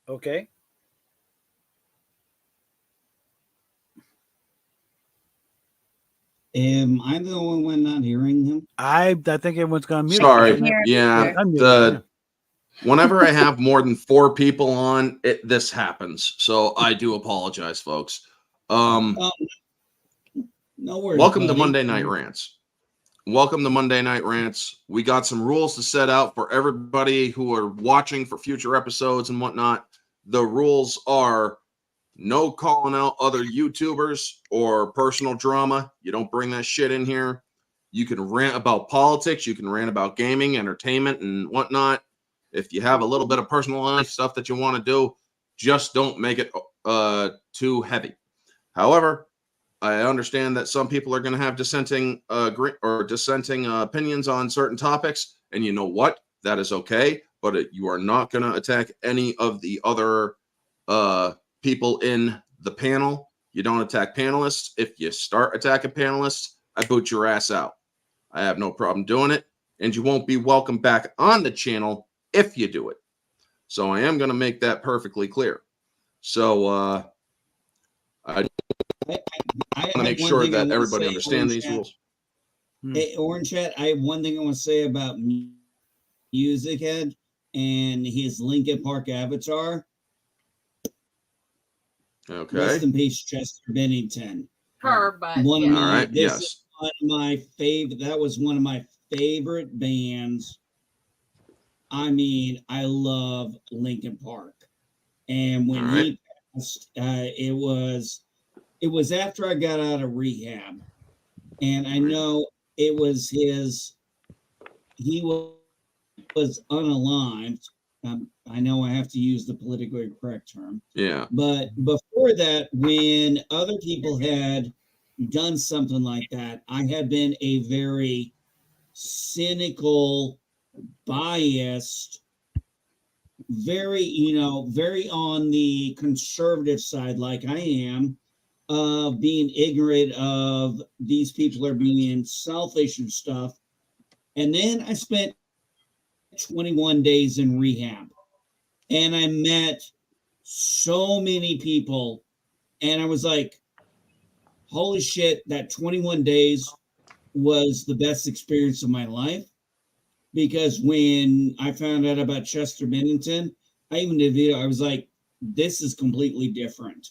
Okay. Am I the only one not hearing him? I think everyone's gonna mute. I Sorry. can hear him Yeah. here. The whenever I have more than 4 people on, this happens. So I do apologize, folks. No worries, Welcome to buddy. Monday Night Rants. Welcome to Monday Night Rants. We got some rules to set out for everybody who are watching for future episodes and whatnot. The rules are no calling out other YouTubers or personal drama. You don't bring that shit in here. You can rant about politics. You can rant about gaming, entertainment, and whatnot. If you have a little bit of personal life stuff that you want to do, just don't make it too heavy. However, I understand that some people are going to have dissenting opinions on certain topics, and you know what? That is okay. But you are not going to attack any of the other people in the panel. You don't attack panelists. If you start attacking panelists, I boot your ass out. I have no problem doing it, and you won't be welcome back on the channel if you do it. So I am going to make that perfectly clear. So I want to make sure that everybody understands these rules. Hey, Orange Chat, I have one thing I want to say about Music Head and his Linkin Park avatar. Okay. Rest in peace, Chester Bennington. But one of yeah. my, All right. this Yes. is one of my favorite. That was one of my favorite bands. I mean, I love Linkin Park, and when All right. he passed, it was after I got out of rehab, and I know it was his. He was unalive. I know I have to use the politically correct term. Yeah. But before that, when other people had done something like that, I had been a very cynical, biased, very on the conservative side, like I am, of being ignorant of these people are being selfish and stuff. And then I spent 21 days in rehab, and I met so many people, and I was like, holy shit, that 21 days was the best experience of my life. Because when I found out about Chester Bennington, I even did a video. I was like, this is completely different.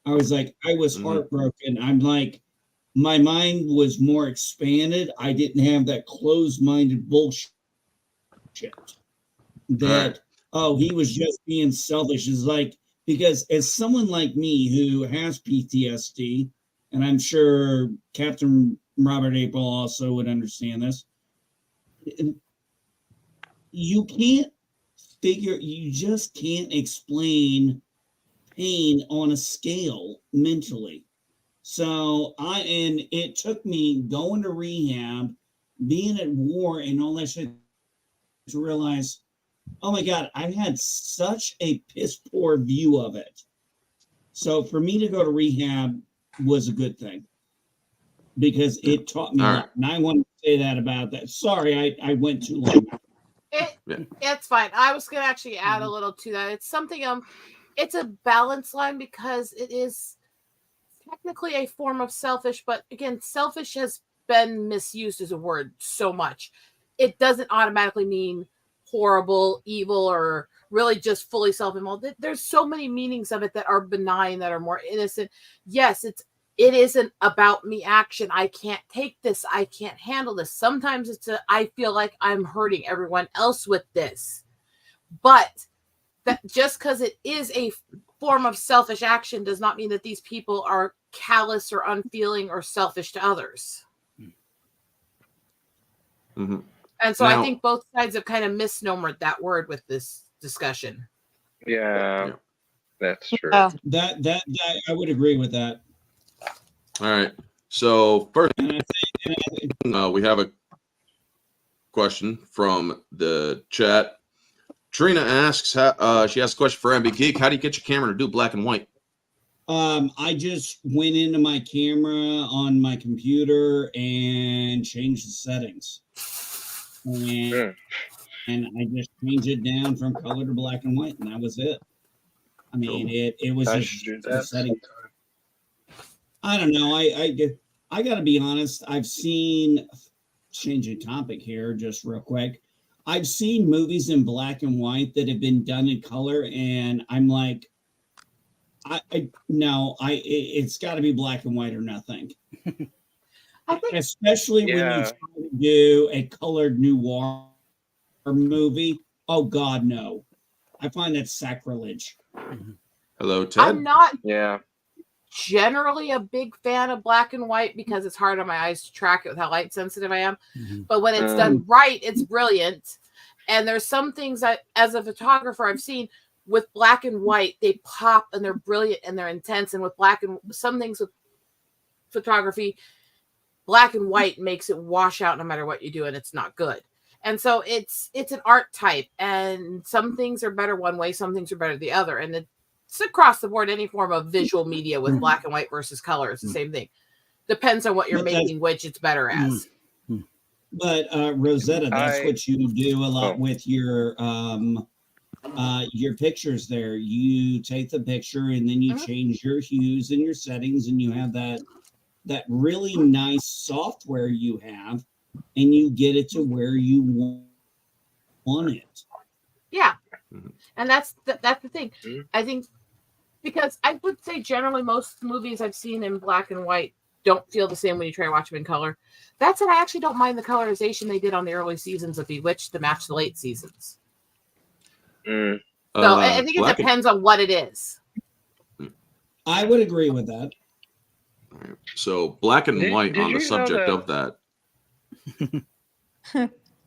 I was like, I was heartbroken. I'm like, my mind was more expanded. I didn't have that closed-minded bullshit that, oh, he was just being selfish. Is like, because as someone like me who has PTSD, and I'm sure Captain Robert April also would understand this, you just can't explain pain on a scale mentally. So and it took me going to rehab, being at war and all that shit to realize, oh my God, I had such a piss poor view of it. So for me to go to rehab was a good thing because it taught me a lot. And I want to say that about that. Sorry, I went too long. It's fine. I was going to actually add a little to that. It's something, it's a balance line because it is technically a form of selfish, but again, selfish has been misused as a word so much. It doesn't automatically mean horrible, evil, or really just fully self-involved. There's so many meanings of it that are benign, that are more innocent. Yes, it isn't about me action. I can't take this. I can't handle this. Sometimes I feel like I'm hurting everyone else with this. But that just because it is a form of selfish action does not mean that these people are callous or unfeeling or selfish to others. Mm-hmm. And so I think both sides have kind of misnomered that word with this discussion. Yeah. That's true. That I would agree with that. All right. So first, we have a question from the chat. Trina asks, she has a question for MB Geek. How do you get your camera to do black and white? I just went into my camera on my computer and changed the settings. And I just changed it down from color to black and white, and that was it. I mean, it was I just should do the that setting. sometime. I don't know. I got to be honest. I've seen, changing topic here just real quick. I've seen movies in black and white that have been done in color, and I'm like, it's got to be black and white or nothing. I think Especially when you Yeah. try to do a colored noir movie. Oh God, no! I find that sacrilege. Hello, Ted. I'm not Yeah. generally a big fan of black and white because it's hard on my eyes to track it with how light sensitive I am. Mhm. But when it's done right, it's brilliant. And there's some things that, as a photographer, I've seen with black and white, they pop and they're brilliant and they're intense. And with some things with photography, black and white makes it wash out no matter what you do, and it's not good. And so it's an art type, and some things are better one way, some things are better the other. And it's across the board, any form of visual media with black and white versus color is the same thing. Depends on what you're making, which it's better as. But Rosetta, that's what you do a lot Oh. with your pictures there. You take the picture and then you change your hues and your settings, and you have that really nice software you have, and you get it to where you want it. Yeah. And that's the thing. Mhm. I think because I would say generally most movies I've seen in black and white don't feel the same when you try to watch them in color. That said, I actually don't mind the colorization they did on the early seasons of Bewitched to match the late seasons. Mm. So I think it black and- depends on what it is. I would agree with that. So black and Did- white did on the you know subject that- of that.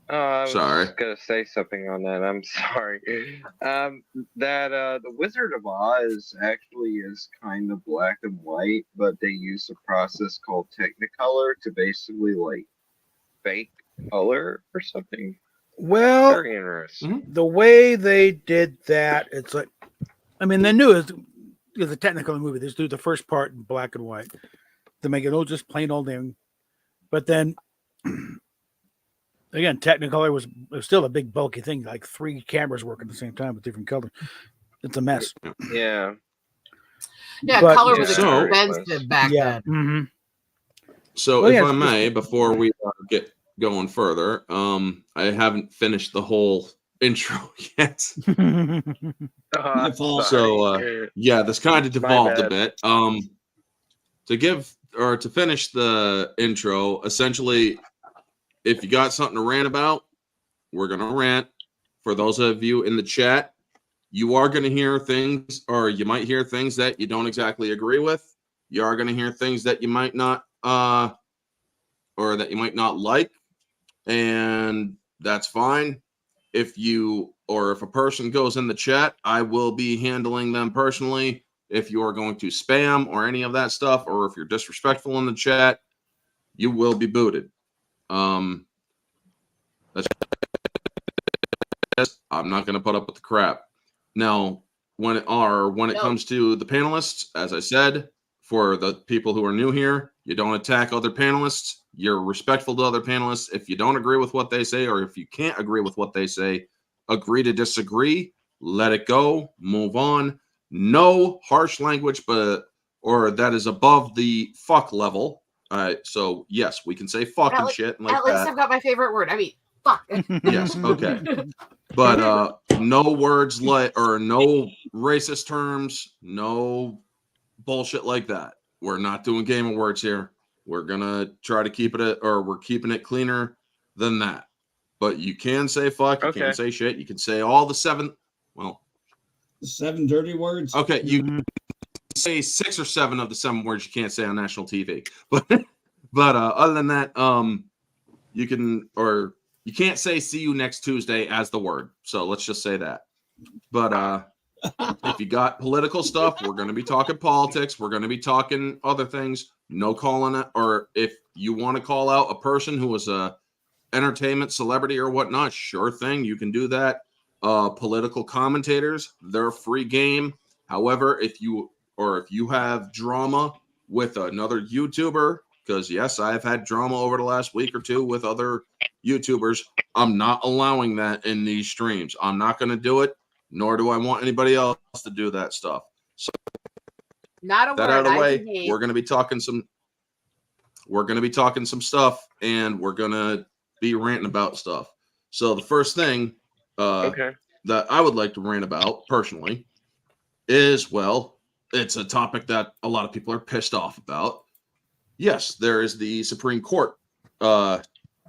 I was Sorry. just gonna say something on that. I'm sorry. That the Wizard of Oz actually is kind of black and white, but they use a process called Technicolor to basically like fake color or something. Well, Very interesting. the way they did that, it's like, I mean, they knew it was a technical movie. They just do the first part in black and white to make it all just plain old thing. But then, again, Technicolor was still a big bulky thing, like 3 cameras working at the same time with different colors. It's a mess. Yeah. Yeah, But- color was So- expensive back Yeah. then. So Well, if yeah, I it's- may, before we get going further, I haven't finished the whole intro yet. My fault. So, yeah, this kind of My devolved a bad. bit. To finish the intro, essentially, if you got something to rant about, we're gonna rant. For those of you in the chat, you are gonna hear things, or you might hear things that you don't exactly agree with. You are gonna hear things that you might not, or that you might not like, and that's fine. If a person goes in the chat, I will be handling them personally. If you are going to spam or any of that stuff, or if you're disrespectful in the chat, you will be booted. I'm not going to put up with the crap. Now, when it comes to the panelists, as I said, for the people who are new here, you don't attack other panelists. You're respectful to other panelists. If you don't agree with what they say, or if you can't agree with what they say, agree to disagree. Let it go. Move on. No harsh language, or that is above the fuck level. All right. So yes, we can say fuck and shit like At least that. I've got my favorite word. I mean, fuck. Yes. Okay. But no words or no racist terms, no bullshit like that. We're not doing game of words here. We're gonna try to keep it, or we're keeping it cleaner than that. But you can say fuck. You Okay. can say shit. You can say all the 7. Well, 7 dirty words. okay. You can say 6 or 7 of the 7 words you can't say on national TV. But other than that, you can, or you can't say "see you next Tuesday" as the word. So let's just say that. But if you got political stuff, we're going to be talking politics. We're going to be talking other things. No calling it, or if you want to call out a person who is a entertainment celebrity or whatnot, sure thing, you can do that. Political commentators, they're free game. However, if you have drama with another YouTuber, because yes, I've had drama over the last week or 2 with other YouTubers, I'm not allowing that in these streams. I'm not going to do it. nor do I want anybody else to do that stuff. So Not a that word. out of the I way, hate. we're going to be talking some stuff, and we're going to be ranting about stuff. So the first thing Okay. that I would like to rant about personally is, well, it's a topic that a lot of people are pissed off about. Yes, there is the Supreme Court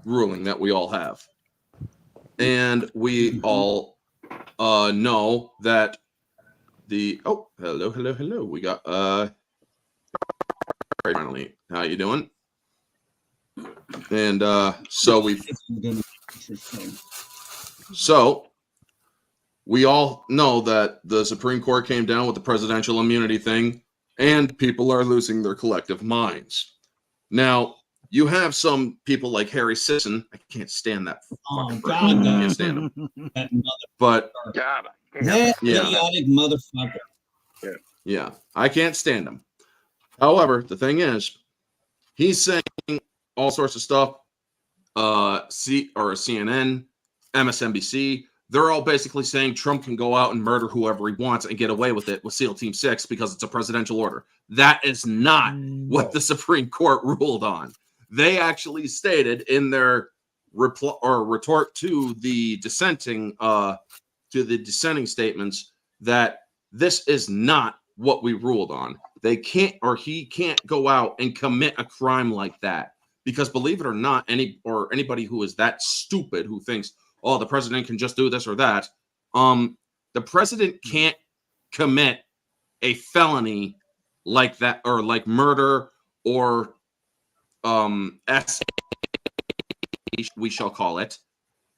ruling that we all have. And we all know that hello. We got finally, how you doing? And so we all know that the Supreme Court came down with the presidential immunity thing, and people are losing their collective minds. Now, you have some people like Harry Sisson. I can't stand that. Oh, fucking God, person. I no. can't stand him. That mother, But God. that Yeah. idiotic motherfucker. yeah, I can't stand him. However, the thing is, he's saying all sorts of stuff. CNN, MSNBC, they're all basically saying Trump can go out and murder whoever he wants and get away with it with SEAL Team 6 because it's a presidential order. That is not what the Supreme Court ruled on. They actually stated in their reply or retort to the dissenting statements that this is not what we ruled on. They can't, or he can't go out and commit a crime like that, because believe it or not, anybody who is that stupid who thinks, oh, the president can just do this or that, the president can't commit a felony like that, or like murder, or we shall call it.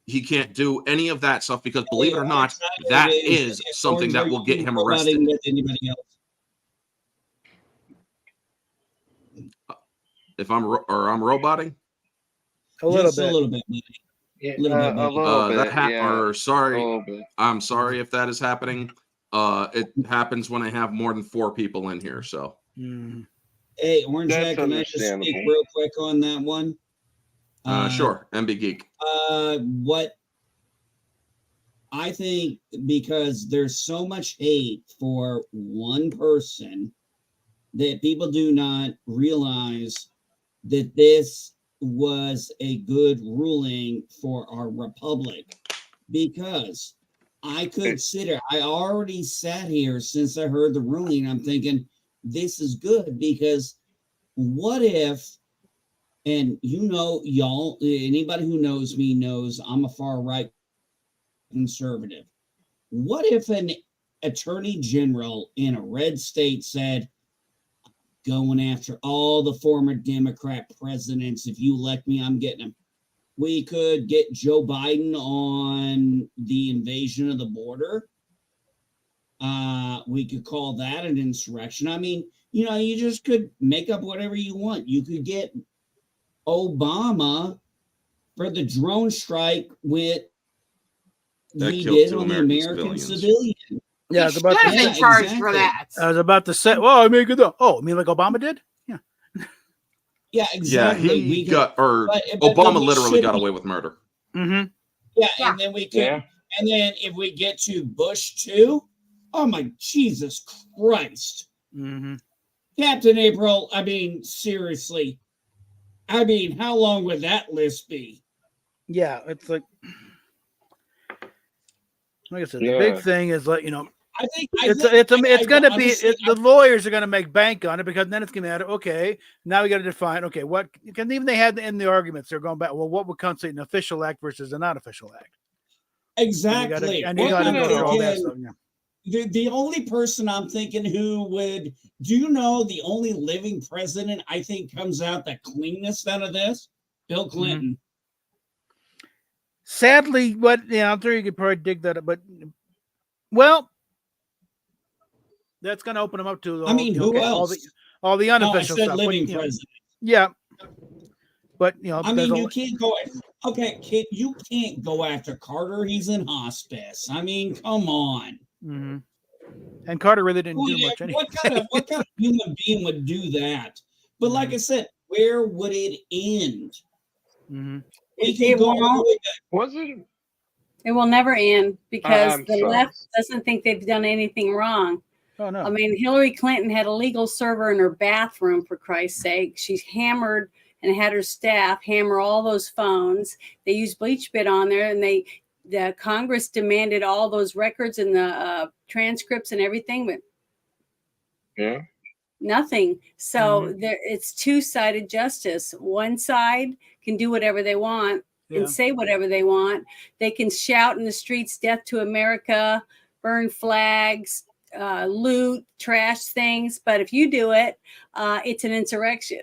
He can't do any of that stuff because, believe it or not, that is something that will get him arrested. Anybody else? If I'm roboting, A little Just bit. a little bit, buddy. Yeah, Little bit, a maybe. little bit. or A sorry, little bit. I'm sorry if that is happening. It happens when I have more than 4 people in here. So Mm. Hey, Orange That's Jack, can I just speak understandable. real quick on that one? sure, MB Geek. What I think, because there's so much hate for one person, that people do not realize that this was a good ruling for our republic. Because I already sat here since I heard the ruling. I'm thinking, this is good, because what if, and y'all, anybody who knows me knows I'm a far right conservative. What if an attorney general in a red state said, going after all the former Democrat presidents, if you elect me, I'm getting them? We could get Joe Biden on the invasion of the border. We could call that an insurrection. I mean, you just could make up whatever you want. You could get Obama for the drone strike with That he killed did 2 on the American American civilians. civilian. Yeah, I He was about should to have been Yeah, charged exactly. for that. I was about to say, well, I mean, good. Oh, I mean, like Obama did? Yeah. Yeah, exactly. Yeah, he We could- got, or but Obama we literally should got be- away with murder. Mm-hmm. Yeah, Yeah. and then we could, Yeah. and then if we get to Bush too, oh my Jesus Christ, Mm-hmm. Captain April. I mean, seriously. I mean, how long would that list be? Yeah, it's like I said, the Yeah. big thing is like, I think it's I gonna be honestly, the lawyers are gonna make bank on it, because then it's gonna matter. Okay, now we got to define. Okay, what? Because even they had in the arguments, they're going back. Well, what would constitute an official act versus a not official act? exactly. And you got to Well, go through all that again, stuff. Yeah. the only person I'm thinking who would, the only living president I think comes out the cleanest out of this? Bill Clinton. Sadly, I'm sure you could probably dig that up, but well, that's going to open them up to. I mean, who else? All the No, I unofficial said stuff. living but, president. yeah, but I mean, you can't go. Okay, kid, you can't go after Carter. He's in hospice. I mean, come on. Mm-hmm. And Carter really didn't do much anyway. What kind of human being would do that? But like I said, where would it end? Mm-hmm. We can go all the way back. Was it? It will never end because I'm the sorry. left doesn't think they've done anything wrong. Oh no. I mean, Hillary Clinton had a legal server in her bathroom, for Christ's sake. She hammered and had her staff hammer all those phones. They used BleachBit on there, and the Congress demanded all those records and the transcripts and everything, but Yeah. nothing. So there, it's two-sided justice. One side can do whatever they want Yeah. and say whatever they want. They can shout in the streets, "Death to America," burn flags, loot, trash things. But if you do it, it's an insurrection,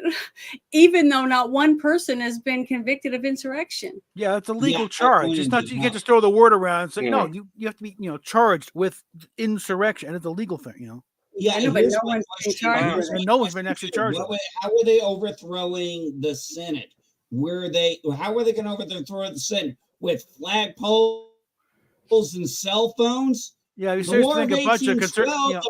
even though not one person has been convicted of insurrection. Yeah, it's a legal I charge. pointed It's not it you can't out. just throw the word around and say, Yeah. no, you have to be, charged with insurrection. It's a legal thing, Yeah, I know, but here's no my one's been question. charged Here's with my And no one's been question actually to you. charged What with were- How were they overthrowing the Senate? How were they going to overthrow the Senate? With flagpoles and cell phones? Yeah, you The seriously War of think a bunch of 1812,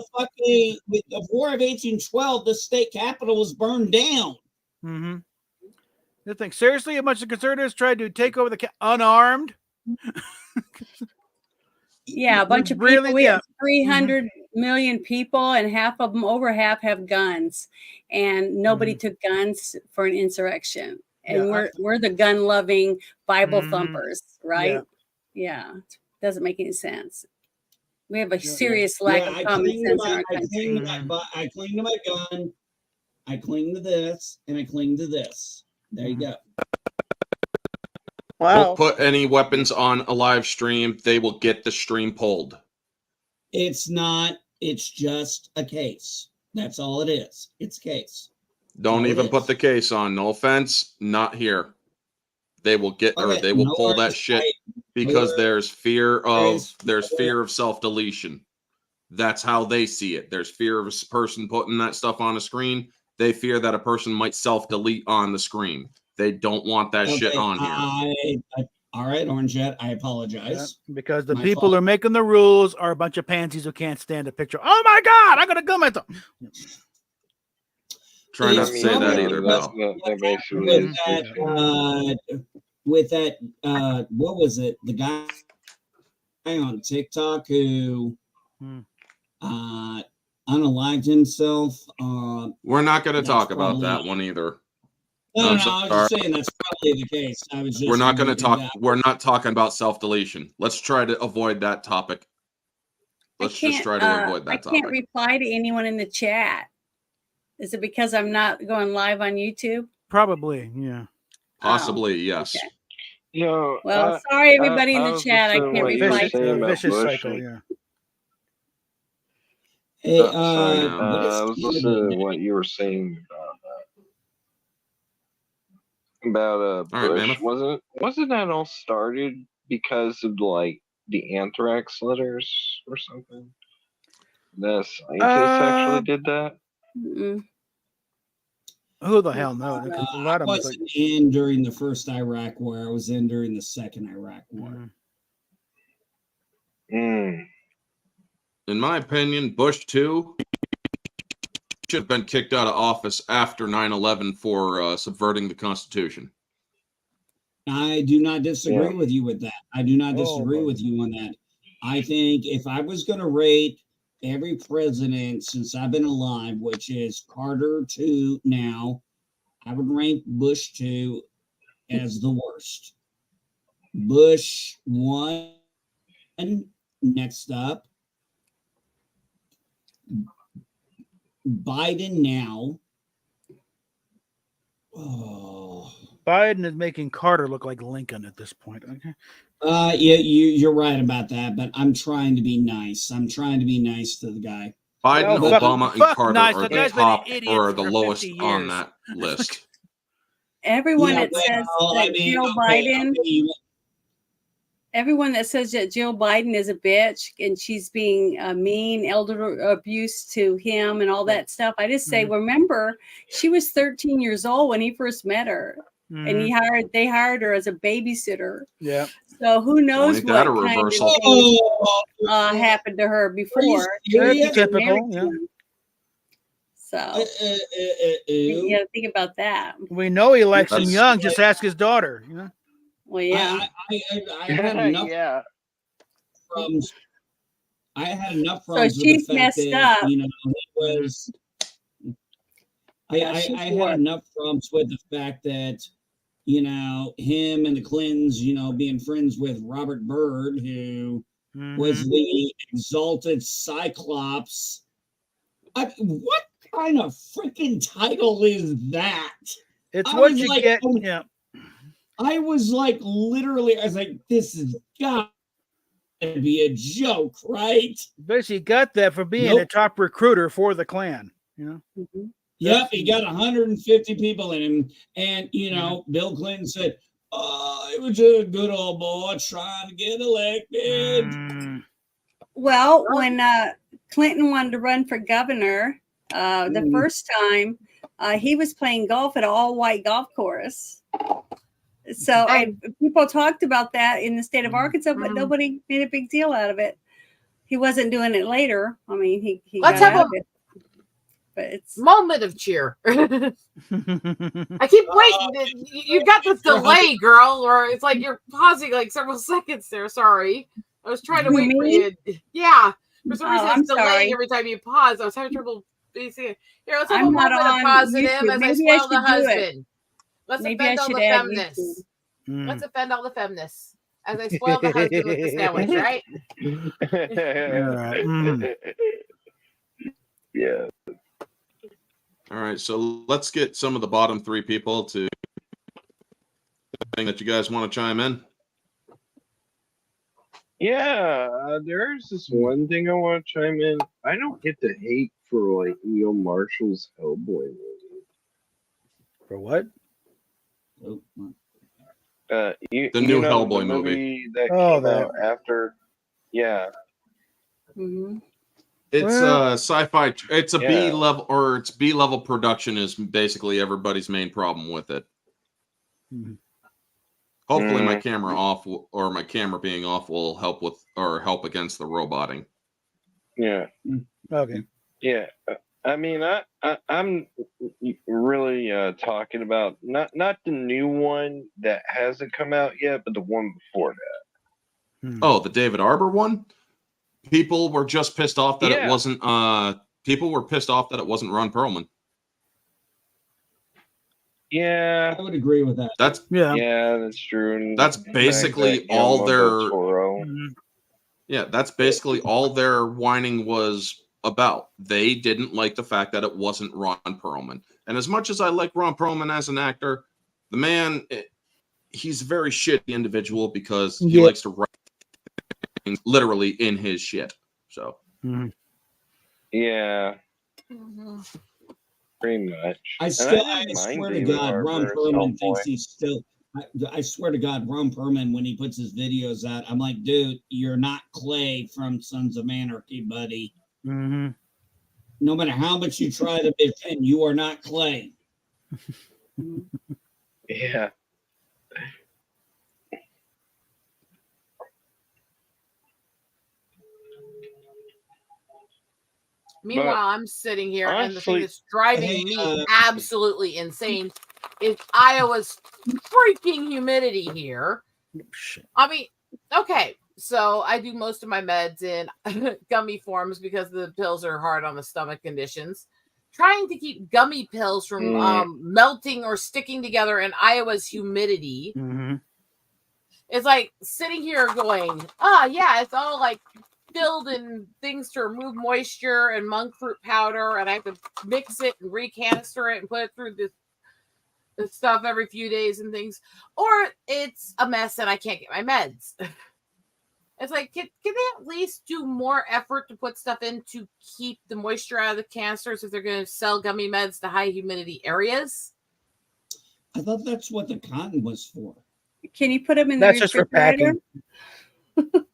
the War of 1812, the state capitol was burned down. Mm-hmm. You think seriously a bunch of conservatives tried to take over the unarmed? Yeah, a bunch of Really? people. We have Yeah. 300 million people, and over half have guns, and nobody took guns for an insurrection. And Yeah, we're the gun-loving Bible Mhm. thumpers, right? Yeah, doesn't make any sense. We have a serious lack Yeah, of I common cling to sense in my, our I country. cling to my, I cling to my gun. I cling to this, and I cling to this. There you go. Don't put any weapons on a live stream. They will get the stream pulled. It's not. It's just a case. That's all it is. It's a case. Don't Oh, it even put is. the case on. No offense, not here. They will get or Okay, they will no pull that worries. shit I- because no there's fear worries. of self-deletion. That's how they see it. There's fear of a person putting that stuff on a screen. They fear that a person might self-delete on the screen. They don't want that shit Okay, on here. all right, Orange Jet. I Yeah, apologize. because the My people fault. who are making the rules are a bunch of pansies who can't stand a picture. Oh my God, I got a gun myself. Try not It's to say that probably either, because- though. That basically With is that, with that, what was it? The guy on TikTok who Hmm. unalived himself. We're not going to That's talk about probably- that one either. No, I'm I was just saying that's probably the case. I was just. We're not going to wondering talk. that. We're not talking about self-deletion. Let's try to avoid that topic. Let's just try to avoid that I can't topic. reply to anyone in the chat. Is it because I'm not going live on YouTube? Probably, yeah. Possibly, yes. okay. Yo, Well, sorry, everybody in I the was chat. I listening can't what you were reply. saying about vicious Bush cycle, and- yeah. Hey, sorry, what is I was Canada listening to doing? what you were saying about All right, Bush. Mammoth. Wasn't that all started because of like the anthrax letters or something? The scientists actually did that. Mm-mm. Who the hell knows? A I lot of them. it's like- wasn't in during the first Iraq War. I was in during the second Iraq War. Mhm. Mm. In my opinion, Bush 2 should have been kicked out of office after 9/11 for subverting the Constitution. I do not disagree Yeah. with you with that. I do not Oh, disagree boy. with you on that. I think if I was going to rate every president since I've been alive, which is Carter to now, I would rank Bush 2 as the worst. Bush 1 next up. Biden now. Oh. Biden is making Carter look like Lincoln at this point. Okay. Yeah, you're right about that, but I'm trying to be nice. I'm trying to be nice to the guy. Biden, Well, fuck- Obama, and fuck Carter nice. are The the guy's been an top idiot or the for lowest 50 on years. that list. Everyone Yeah, that says well, that Jill Biden, everyone that says that Jill Biden is a bitch and she's being mean, elder abuse to him and all that stuff. I just say, remember, she was 13 years old when he first met her, and Mhm. they hired her as a babysitter. Yeah. So who knows Ain't that what a kind of reversal? things Oh, happened to her before. serious? She was Typical, married to yeah. him. So you ew. got to think about that. We know he likes him That's- young. Just ask his daughter. You know. Well, yeah. I have nothing. yeah. problems. I had enough So problems with she's the fact messed that up. he was. Yeah, I she's had worse. enough problems with the fact that him and the Clintons, being friends with Robert Byrd, who was Mhm. the exalted Cyclops. What kind of freaking title is that? It's I what was you like, get. oh, Yeah. I was like, literally, I was like, this is gotta be a joke, right? But you got that for being a Nope. top recruiter for the Klan. Mhm. Yep, he got 150 people in him. And, Mm-hmm. Bill Clinton said, oh, it was just a good old boy trying to get elected. Mm. Well, when Clinton wanted to run for governor the Mhm. first time, he was playing golf at an all-white golf course. So and people talked about that in the state of Arkansas, but nobody made a big deal out of it. He wasn't doing it later. I mean, he Let's got have out of it. But it's moment of cheer. I keep waiting. You got this delay, girl, or it's like you're pausing like several seconds there. Sorry. I was trying to wait for you. Yeah. For some reason, I'm it's delaying sorry. every time you pause. I was having trouble facing it. Here, let's have I'm a not moment of on positive YouTube. as Maybe I I spoil the should do it. husband. Let's Maybe I offend all should the add feminists. Mm. Let's offend all the feminists as I spoil the husband with the sandwich, right? All right. Mm. Yeah. All right, so let's get some of the bottom three people to thing that you guys want to chime in. Yeah, there's this one thing I want to chime in. I don't get the hate for like Neil Marshall's Hellboy movie. For what? Oh, The new Hellboy the movie. that Oh, came that. out after. Yeah, Mhm. It's Well- sci-fi. It's a Yeah. B level, or it's B level production is basically everybody's main problem with it. Mhm. Hopefully, my camera off or my camera being off will help with or help against the roboting. yeah, Okay. yeah. I mean, I'm really talking about not the new one that hasn't come out yet, but the one before that. Mm. Oh, the David Arbor one. People were just pissed off that it Yeah. wasn't. People were pissed off that it wasn't Ron Perlman. Yeah, I would agree with that. That's yeah, that's true. And That's the fact basically that all Guillermo their- del Toro- Mhm. Yeah, that's basically all their whining was about. They didn't like the fact that it wasn't Ron Perlman. And as much as I like Ron Perlman as an actor, the man, he's a very shitty individual because he Yeah. likes to write things literally in his shit. So Mhm. Yeah, pretty much. I And still, didn't I mind swear to David God, Ron Harbour as Perlman thinks Hellboy. he's still. I swear to God, Ron Perlman, when he puts his videos out, I'm like, dude, you're not Clay from Sons of Anarchy, buddy. Mhm. No matter how much you try to defend, you are not Clay. Yeah. Meanwhile, I'm sitting here, and the thing honestly- that's driving Hey, me absolutely insane is Iowa's freaking humidity here. Shit. I mean, okay, so I do most of my meds in gummy forms because the pills are hard on the stomach conditions. Trying to keep gummy pills from melting or sticking together in Iowa's humidity. Mhm. It's like sitting here going, yeah, it's all like filled in things to remove moisture and monk fruit powder, and I have to mix it and recanister it and put it through this stuff every few days and things, or it's a mess and I can't get my meds. It's like, can they at least do more effort to put stuff in to keep the moisture out of the canisters if they're going to sell gummy meds to high humidity areas? I thought that's what the cotton was for. Can you put them in That's the just for refrigerator? packing.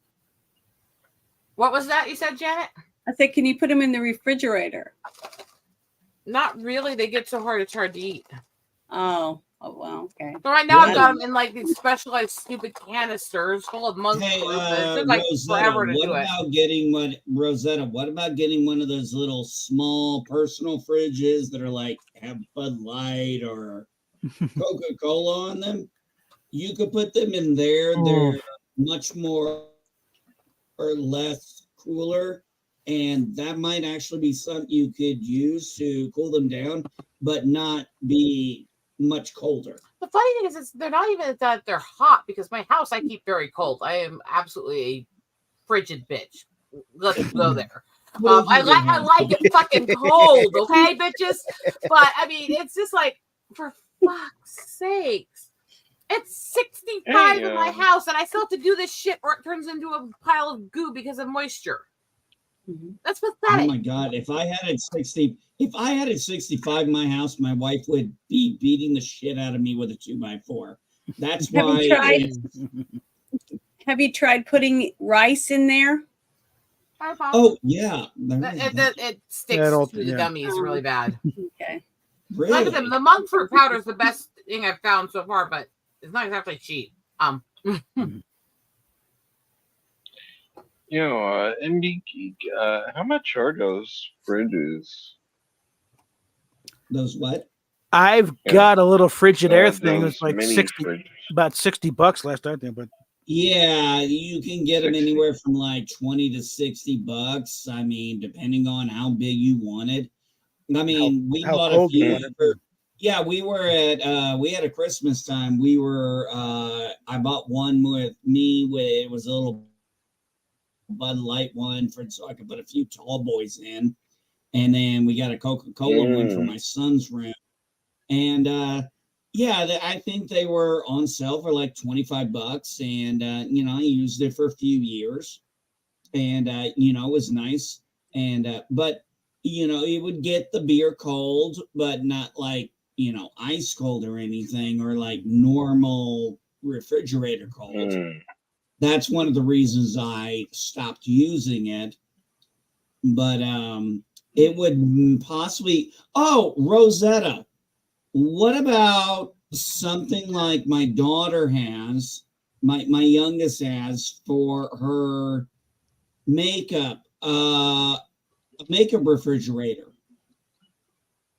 What was that you said, Janet? I said, can you put them in the refrigerator? Not really. They get so hard it's hard to eat. Oh, well, okay. So right now I've Yeah. got them in like these specialized stupid canisters full of monk Hey, fruit. And it took like Rosetta, forever to what do it. about getting What about getting one of those little small personal fridges that are like have Bud Light or Coca-Cola on them? You could put them in there. They're much more or less cooler. And that might actually be something you could use to cool them down, but not be much colder. The funny thing is, they're not even that they're hot because my house I keep very cold. I am absolutely a frigid bitch. Let's go there. I like it fucking cold, okay, bitches. But I mean, it's just like, for fuck's sakes, it's 65 in my house, and I still have to do this shit, or it turns into a pile of goo because of moisture. That's pathetic. Oh my god! If I had it 65 in my house, my wife would be beating the shit out of me with a 2x4. That's why. Have you tried putting rice in there? Oh yeah, it sticks to the dummies really bad. Okay. Really? Like I said, the monk fruit powder is the best thing I've found so far, but it's not exactly cheap. MD Geek, how much are those fridges? Those what? I've got a little Frigidaire thing. Those It's like mini 60, fridges. about $60 last I think. But Yeah, you can get them 60. anywhere from like 20 to 60 bucks. I mean, depending on how big you want it. I mean, we how bought a cold you few. want it. Yeah, we were at we had a Christmas time. We were I bought one with it was a little Bud Light one so I could put a few tall boys in. And then we got a Coca-Cola one for my son's room. And I think they were on sale for like 25 bucks. And I used it for a few years. And it was nice. And but it would get the beer cold, but not like ice cold or anything, or like normal refrigerator cold. That's one of the reasons I stopped using it. But it would possibly. Oh, Rosetta, what about something like my daughter has, my youngest has, for her makeup, a makeup refrigerator?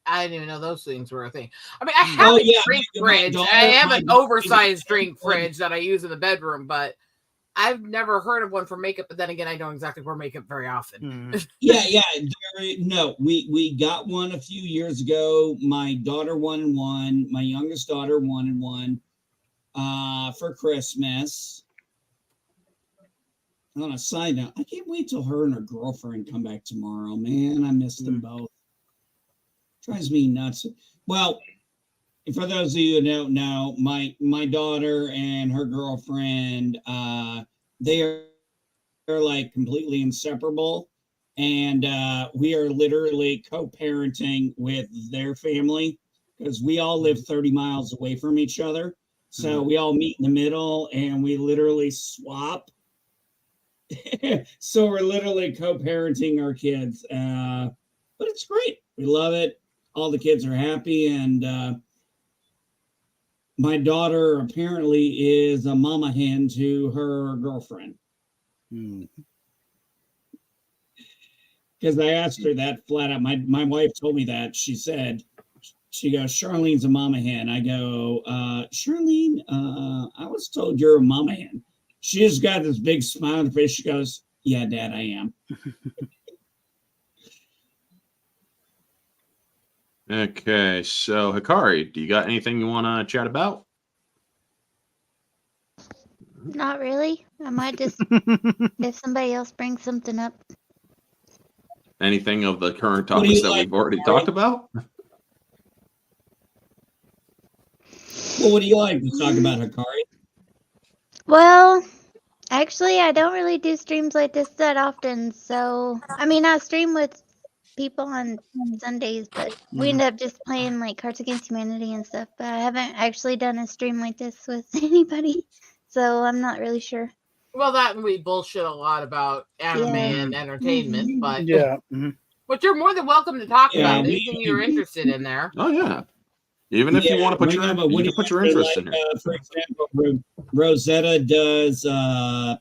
I didn't even know those things were a thing. I mean, I have a drink fridge. I have an oversized drink fridge that I use in the bedroom, but I've never heard of one for makeup. But then again, I don't exactly wear makeup very often. Yeah. No, we got one a few years ago. My daughter wanted one. My youngest daughter wanted one for Christmas. On a side note, I can't wait till her and her girlfriend come back tomorrow. Man, I miss them both. Drives me nuts. Well, for those of you who don't know, my daughter and her girlfriend, they're like completely inseparable, and we are literally co-parenting with their family because we all live 30 miles away from each other. So we all meet in the middle, and we literally swap. So we're literally co-parenting our kids, but it's great. We love it. All the kids are happy, and my daughter apparently is a mama hen to her girlfriend. Because I asked her that flat out. My wife told me that. She goes, Charlene's a mama hen. I go, Charlene, I was told you're a mama hen. She just got this big smile on her face. She goes, yeah, Dad, I am. Okay, so Hikari, do you got anything you want to chat about? Not really. I might just, if somebody else brings something up. Anything of the current What do you topics that like, we've already Hikari? talked about? Well, what do you like to talk about, Hikari? Well, actually, I don't really do streams like this that often. So, I mean, I stream with people on Sundays, but we end up just playing like Cards Against Humanity and stuff. But I haven't actually done a stream like this with anybody. So I'm not really sure. Well, that we bullshit a lot about anime and entertainment, but but you're more than welcome to talk Yeah, about anything you're interested in there. Oh yeah, even if you want to put your interest in it. For example, Rosetta does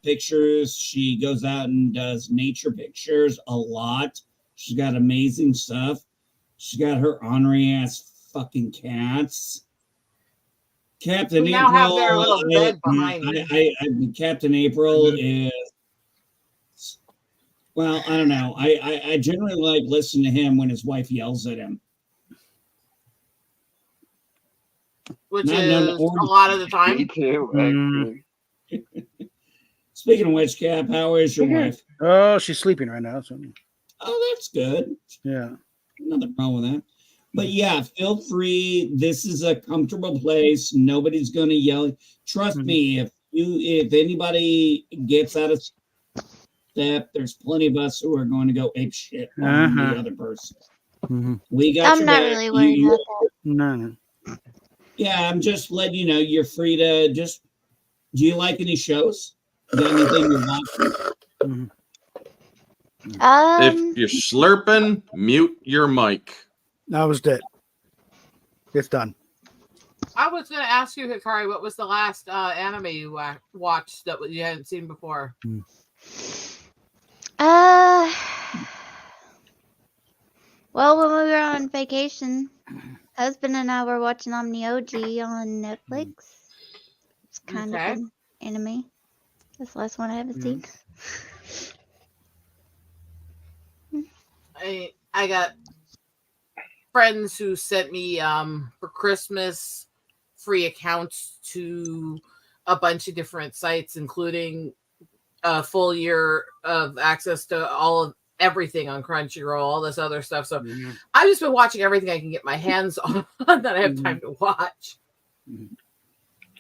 pictures. She goes out and does nature pictures a lot. She's got amazing stuff. She's got her ornery ass fucking cats. Captain We April. now have their little bed behind me. Captain April is Well, I don't know. I generally like listening to him when his wife yells at him. which No, is no, no, a lot of the Me time. too, Mm. actually. Speaking of which, Cap, how is your Okay. wife? Oh, she's sleeping right now. So Oh, that's good. yeah. Nothing wrong with that. But yeah, feel free. This is a comfortable place. Nobody's going to yell. Trust Mhm. me, if anybody gets out of step, there's plenty of us who are going to go ape shit on Uh-huh. the other person. Mhm. We got I'm your not back. really worried about that. No. Yeah, I'm just letting you know you're free to just. Do you like any shows? Got anything you're watching? Mhm. If you're slurping, mute your mic. That was it. It's done. I was going to ask you, Hikari, what was the last anime you watched that you hadn't seen before? Well, when we were on vacation, husband and I were watching Omni OG on Netflix. It's kind Okay. of an anime. That's the last one I haven't seen. I got friends who sent me for Christmas free accounts to a bunch of different sites, including a full year of access to all of everything on Crunchyroll, all this other stuff. So I've just been watching everything I can get my hands on that I have time to watch.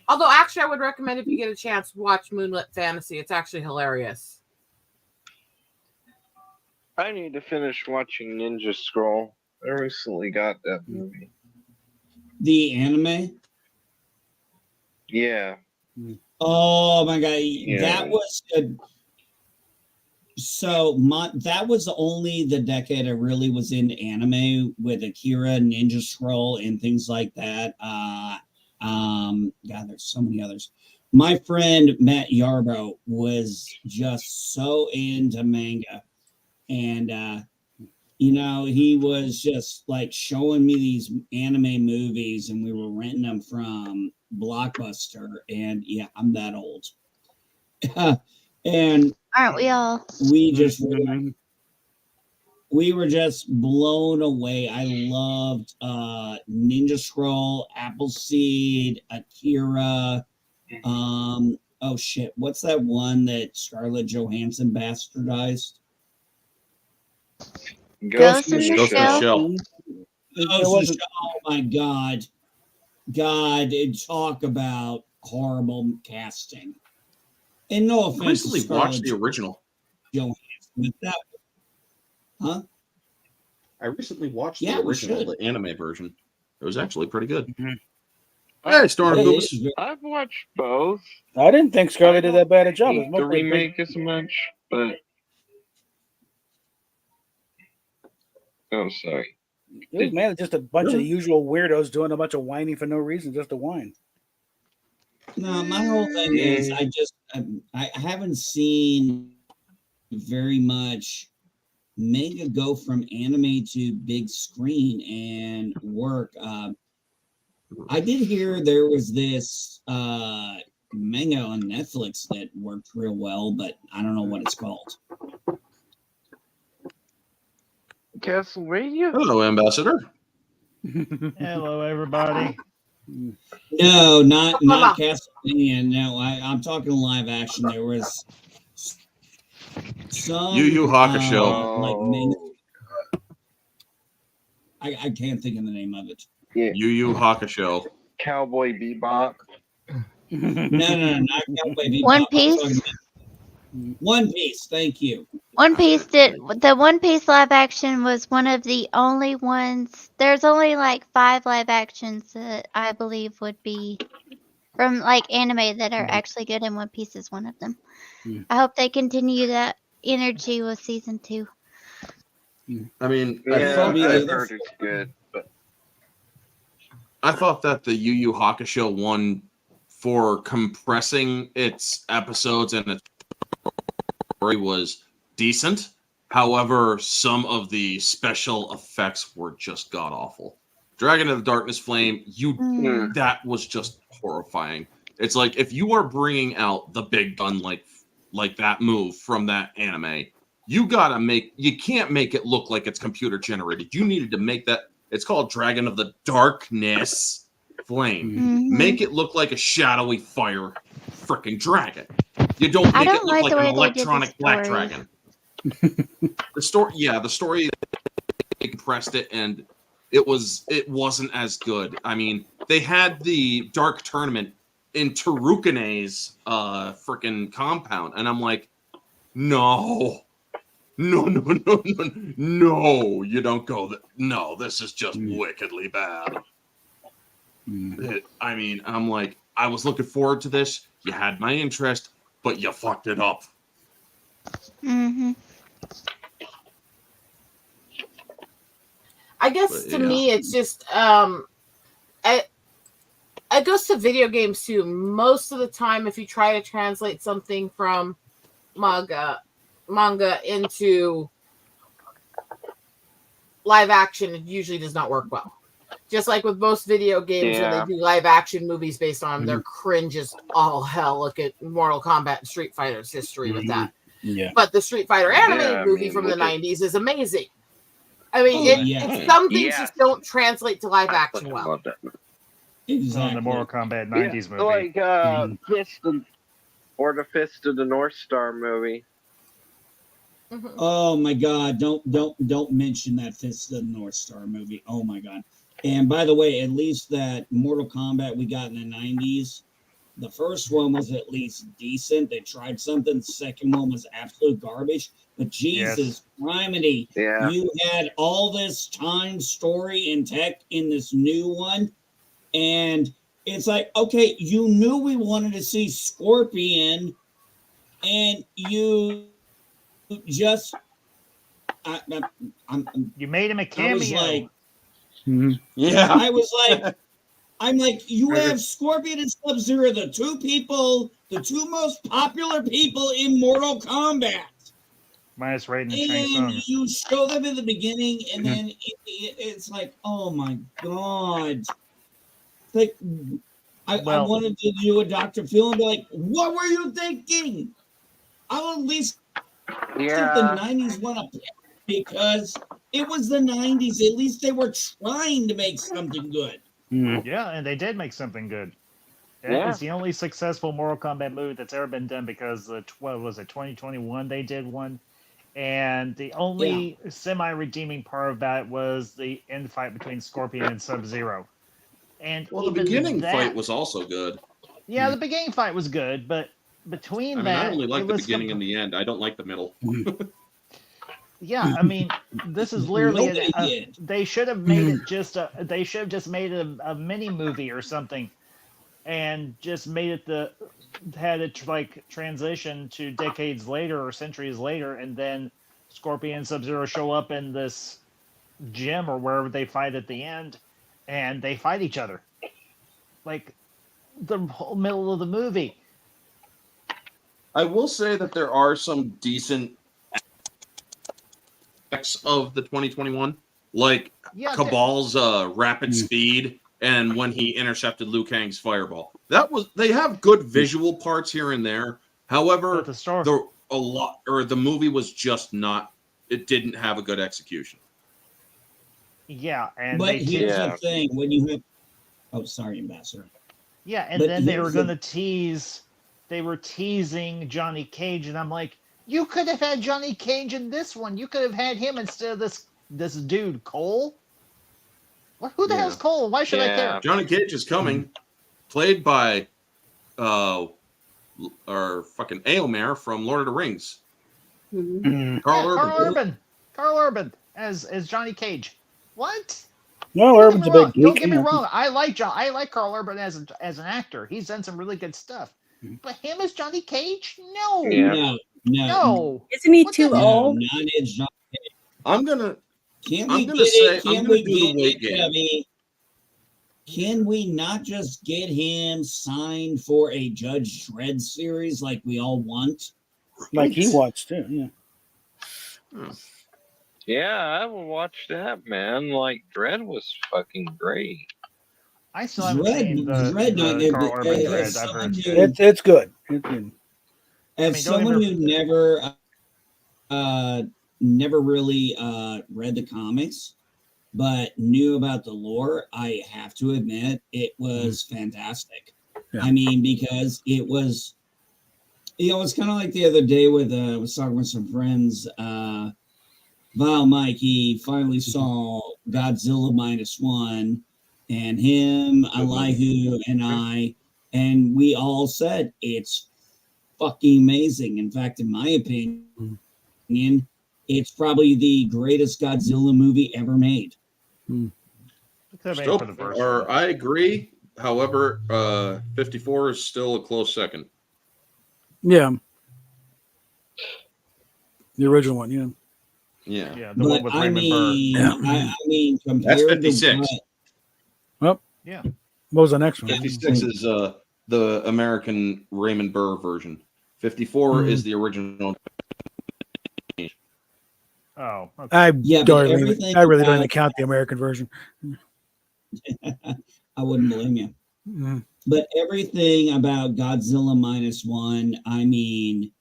Although, actually, I would recommend if you get a chance, watch Moonlit Fantasy. It's actually hilarious. I need to finish watching Ninja Scroll. I recently got that movie. The anime? Yeah. Oh my god, Yeah. that was good. So that was only the decade I really was into anime with Akira, Ninja Scroll, and things like that. God, there's so many others. My friend Matt Yarbrough was just so into manga, and he was just like showing me these anime movies, and we were renting them from Blockbuster. And yeah, I'm that old. And Aren't we all? we were just blown away. I loved Ninja Scroll, Appleseed, Akira. Oh shit, what's that one that Scarlett Johansson bastardized? Ghost in the Ghost in the Shell. Shell. Oh my god. Talk about horrible casting. And no I offense to recently Scarlett watched the original. Johansson, but that, huh? I recently watched Yeah, the we original, should. the anime version. It was actually pretty good. Mhm. Hey, Storm Yeah, Goobus. it is I've watched both. I didn't think Scarlett did that bad a job. Hate the remake as much, but I'm sorry. It was man, just a bunch of usual weirdos doing a bunch of whining for no reason, just to whine. No, my whole thing is I haven't seen very much manga go from anime to big screen and work. I did hear there was this manga on Netflix that worked real well, but I don't know what it's called. Castlevania? Hello, Ambassador. Hello, everybody. No, not Castlevania. No, I'm talking live action. There was some Yu Yu Hakusho. like manga. I can't think of the name of it. Yeah. Yu Yu Hakusho. Cowboy Bebop. No, not Cowboy Bebop. One I'm Piece? talking about One Piece. Thank you. One Piece the One Piece live action was one of the only ones. There's only like 5 live actions that I believe would be from like anime that are actually good, and One Piece is one of them. I hope they continue that energy with season 2. I mean, Yeah, thought- I've heard it's good, but I thought that the Yu Yu Hakusho one, for compressing its episodes and its story, was decent. However, some of the special effects were just god awful. Dragon of the Darkness Flame, that was just horrifying. It's like if you are bringing out the big gun like that move from that anime, you can't make it look like it's computer generated. You needed to make that. It's called Dragon of the Darkness Flame. Mhm. Make it look like a shadowy fire freaking dragon. You don't I make don't it look like like the an way they did the electronic black story. dragon. The story they compressed it, and it wasn't as good. I mean, they had the Dark Tournament in Tarukane's freaking compound, and I'm like, no, you don't go there. No, this is just wickedly bad. I mean, I'm like, I was looking forward to this. You had my interest, but you fucked it up. Mm-hmm. I guess But, to yeah. me, it's just it goes to video games too. Most of the time, if you try to translate something from manga into live action, it usually does not work well. Just like with most video games, when Yeah. they do live action movies based on them, they're cringe as all hell. Look at Mortal Kombat and Street Fighter's history with that. Yeah. But the Street Fighter animated Yeah, I movie mean, from the look at- 90s is amazing. I mean, Oh, yeah. it's some things Yeah. just don't translate to live I action fucking well. love that. Exactly. The Mortal Kombat 90s movie. Like or the Fist of the North Star movie. Mhm. Oh my God! Don't mention that Fist of the North Star movie. Oh my God! And by the way, at least that Mortal Kombat we got in the '90s, the first one was at least decent. They tried something. The second one was absolute garbage. But Jesus, criminy! Yeah. You had all this time, story, and tech in this new one, and it's like, okay, you knew we wanted to see Scorpion, and you just I'm You made him a I was cameo. like, Yeah. I was like, I'm like, you have Scorpion and Sub-Zero, the two most popular people in Mortal Kombat, Minus Raiden and Shang Tsung. and you show them in the beginning, and then it's like, oh my God, like I Well- wanted to do a Dr. Phil and be like, what were you thinking? I'll at least think the 90s went up because it was the 90s. At least they were trying to make something good. Yeah, and they did make something good. Yeah. It's the only successful Mortal Kombat movie that's ever been done because what was it, 2021 they did one, and the only semi-redeeming part of that was the end fight between Scorpion and Sub-Zero. And Well, the even beginning that- fight was also good. yeah, the beginning fight was good, but between I mean, that, I only like it the was beginning and the end. I don't like the middle. Yeah, I mean, this is literally Nobody did. they should have made it just they should have just made it a mini movie or something, and just made it had it like transition to decades later or centuries later, and then Scorpion and Sub-Zero show up in this gym or wherever they fight at the end, and they fight each other, like the whole middle of the movie. I will say that there are some decent aspects of the 2021, like Yeah, Cabal's rapid speed and when he intercepted Liu Kang's fireball. They have good visual parts here and there. However, but the story. the movie was just not. It didn't have a good execution. Yeah, and But they here's Yeah. the thing: when you have, oh, sorry, Ambassador. Yeah, and But then they here's were the- going to tease. They were teasing Johnny Cage, and I'm like, you could have had Johnny Cage in this one. You could have had him instead of this dude Cole. Who the Yeah. hell's Cole? Why should I Yeah. care? Johnny Cage is coming, played by, our fucking Éomer from Lord of the Rings. Mhm. Carl Yeah, Urban. Carl Urban. Carl Urban as Johnny Cage. What? No, Don't Urban's get a me wrong. big geek. Don't get me you know. wrong. I like Carl Urban as an actor. He's done some really good stuff. But him as Johnny Cage? No. Yeah. No. Isn't he What too the- no, old? not Edge. I'm gonna. Can I'm we gonna get say- it? I'm Can gonna we do the get weight it, game. Kevin? Can we not just get him signed for a Judge Dredd series like we all want? Like he wants to. Yeah. Yeah, I will watch that, man. Like, Dread was fucking great. I still haven't seen the Carl Urban Dreads. I've heard. Dude, It's good. It's good. as don't someone ever- who never never really read the comics, but knew about the lore. I have to admit, it was fantastic. Yeah. I mean, because it was, it's kind of like the other day with I was talking with some friends. Val Mike, he finally saw Godzilla -1, and him, Elihu, and I, and we all said it's fucking amazing. In fact, in my opinion, it's probably the greatest Godzilla movie ever made. Still, or I agree. However, 54 is still a close second. Yeah. The original one, yeah. Yeah. Yeah, the But one with I Raymond Burr. mean, Yeah. I mean, compared That's to 56. Yeah. What was the next one? 56 is the American Raymond Burr version. 54 is the original. Oh, okay. I Yeah, don't but really, everything I really don't about- even count the American version. I wouldn't blame you. Mhm. But everything about Godzilla -1, I mean,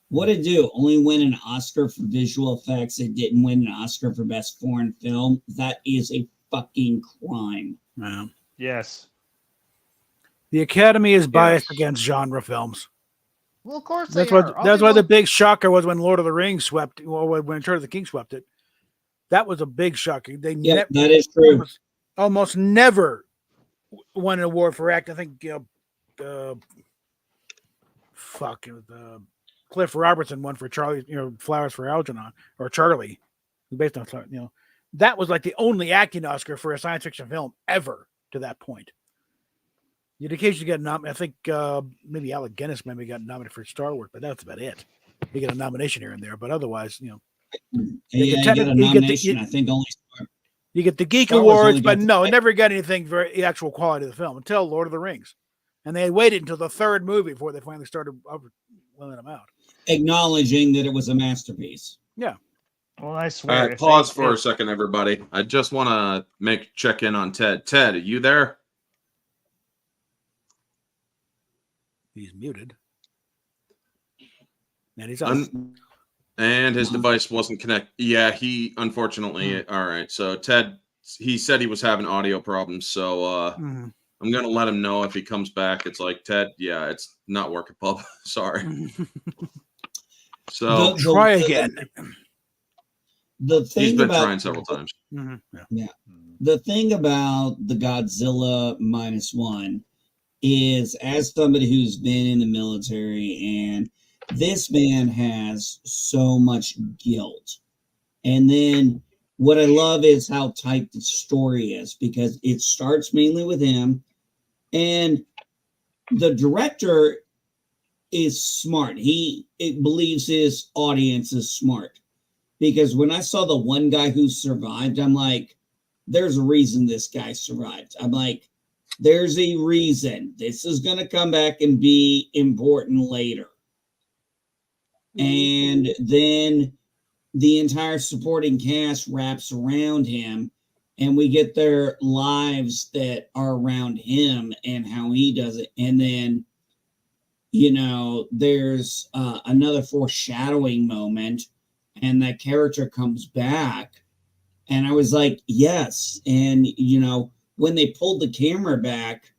what it do? Only win an Oscar for visual effects. It didn't win an Oscar for best foreign film. That is a fucking crime. Yeah. Yes. The Academy is biased Yes. against genre films. Well, of course That's they why. are. All That's they why the want- big shocker was when Lord of the Rings swept, or when Return of the King swept it. That was a big shocker. They Yeah, that is true. almost never won an award for acting. I think Cliff Robertson won for Charlie, Flowers for Algernon, or Charlie, based on that was like the only acting Oscar for a science fiction film ever to that point. You'd occasionally get nominated. I think maybe Alec Guinness maybe got nominated for Star Wars, but that's about it. You get a nomination here and there, but otherwise, Yeah, you you get got a you get nomination. I think only. you get the Geek Star Wars Awards, only but got no, it never got anything for the actual quality of the film until Lord of the Rings. And they waited until the third movie before they finally started letting them out. Acknowledging that it was a masterpiece. Well, I All swear. right, pause for a second, everybody. I just want to check in on Ted. Ted, are you there? He's muted. And he's on. And his device wasn't connected. Yeah, he unfortunately. All right, so Ted, he said he was having audio problems. So Mhm. I'm gonna let him know if he comes back. It's like, Ted, yeah, it's not working, bub. Sorry. So Try again. The he's thing been about trying several times. Mhm. Yeah. the thing about the Godzilla -1 is, as somebody who's been in the military, and this man has so much guilt. And then what I love is how tight the story is, because it starts mainly with him, and the director is smart. He believes his audience is smart, because when I saw the one guy who survived, I'm like, there's a reason this guy survived. I'm like, there's a reason. This is going to come back and be important later. And then the entire supporting cast wraps around him, and we get their lives that are around him and how he does it. And then, there's another foreshadowing moment, and that character comes back. And I was like, yes. And, when they pulled the camera back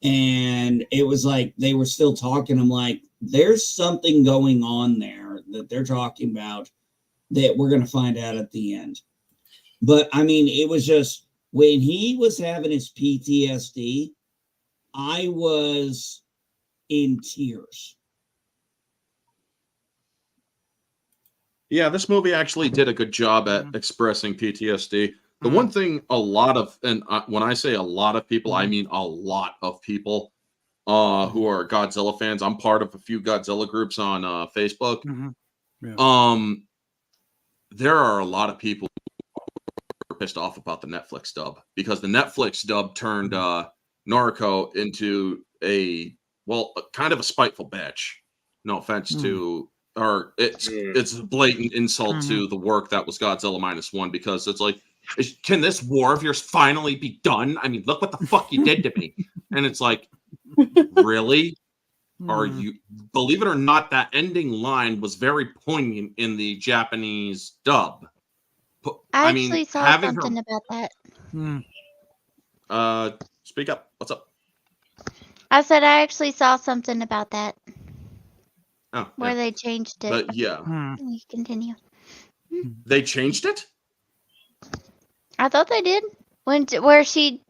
and it was like they were still talking, I'm like, there's something going on there that they're talking about that we're going to find out at the end. But I mean, it was just when he was having his PTSD, I was in tears. Yeah, this movie actually did a good job at expressing PTSD. The one thing when I say a lot of people, I mean a lot of people who are Godzilla fans. I'm part of a few Godzilla groups on Facebook. Mhm. Yeah. There are a lot of people who are pissed off about the Netflix dub, because the Netflix dub turned Noriko into kind of a spiteful bitch. No offense to, or it's a blatant insult to the work that was Godzilla -1, because it's like, can this war of yours finally be done? I mean, look what the fuck you did to me. And it's like, really? Are Mm. you, believe it or not, that ending line was very poignant in the Japanese dub. I I mean, actually saw having something about that. her speak up. What's up? I said I actually saw something about that Oh, where yeah. they changed it. But yeah, You continue. they changed it. I thought they did. Where she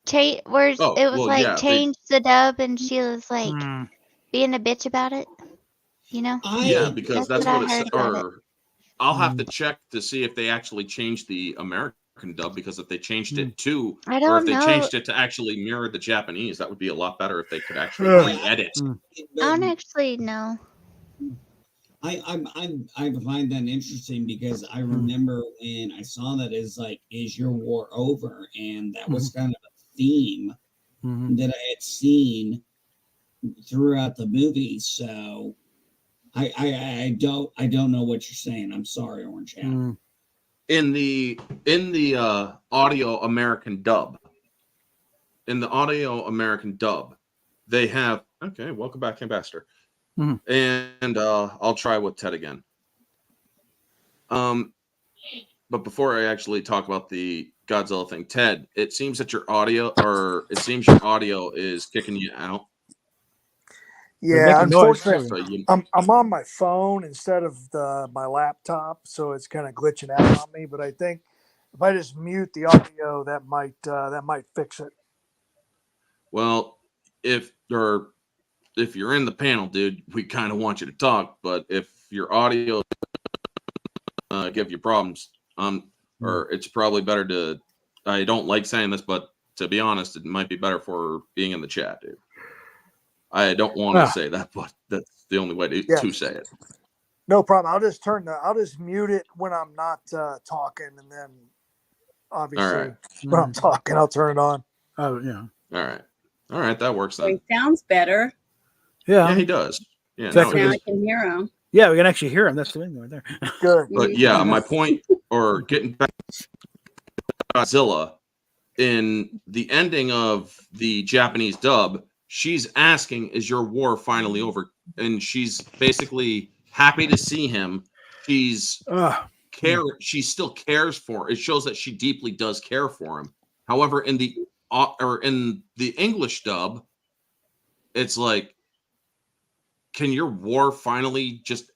where Oh, it was well, like yeah, they- changed the dub and she was like Mm. being a bitch about it. You know? Yeah, because that's That's what what I it heard said. about it. Or I'll have to check to see if they actually changed the American dub, because if they changed it to, I or if don't they know. changed it to actually mirror the Japanese, that would be a lot better if they could actually Yeah. re-edit. I don't actually know. I find that interesting because I remember when I saw that is like, is your war over? And that was kind of a theme Mhm. that I had seen throughout the movie. So I don't know what you're saying. I'm sorry, Orange Hat. Mm. In the audio American dub, they have, okay, welcome back, Ambassador. Mhm. And I'll try with Ted again. But before I actually talk about the Godzilla thing, Ted, it seems your audio is kicking you out. They're Yeah, making noise, unfortunately, too. So I'm on my phone instead of my laptop, so it's kind of glitching out on me. But I think if I just mute the audio, that might fix it. well, if you're in the panel, dude, we kind of want you to talk. But if your audio give you problems, or it's probably better to. I don't like saying this, but to be honest, it might be better for being in the chat, dude. I don't want to say that, but that's the only way to Yes. say it. No problem. I'll just mute it when I'm not talking, and then obviously when I'm talking, I'll turn it on. Oh yeah. All right, that works then. It sounds better. Yeah. Yeah, he does. Yeah, Exactly. no, Now it I can hear him. Yeah, we can actually hear him. That's the thing right there. Good. But yeah, my point, or getting back to Godzilla, in the ending of the Japanese dub, she's asking, "Is your war finally over?" And she's basically happy to see him. She's she still cares for. It shows that she deeply does care for him. However, in the English dub, it's like, can your war finally just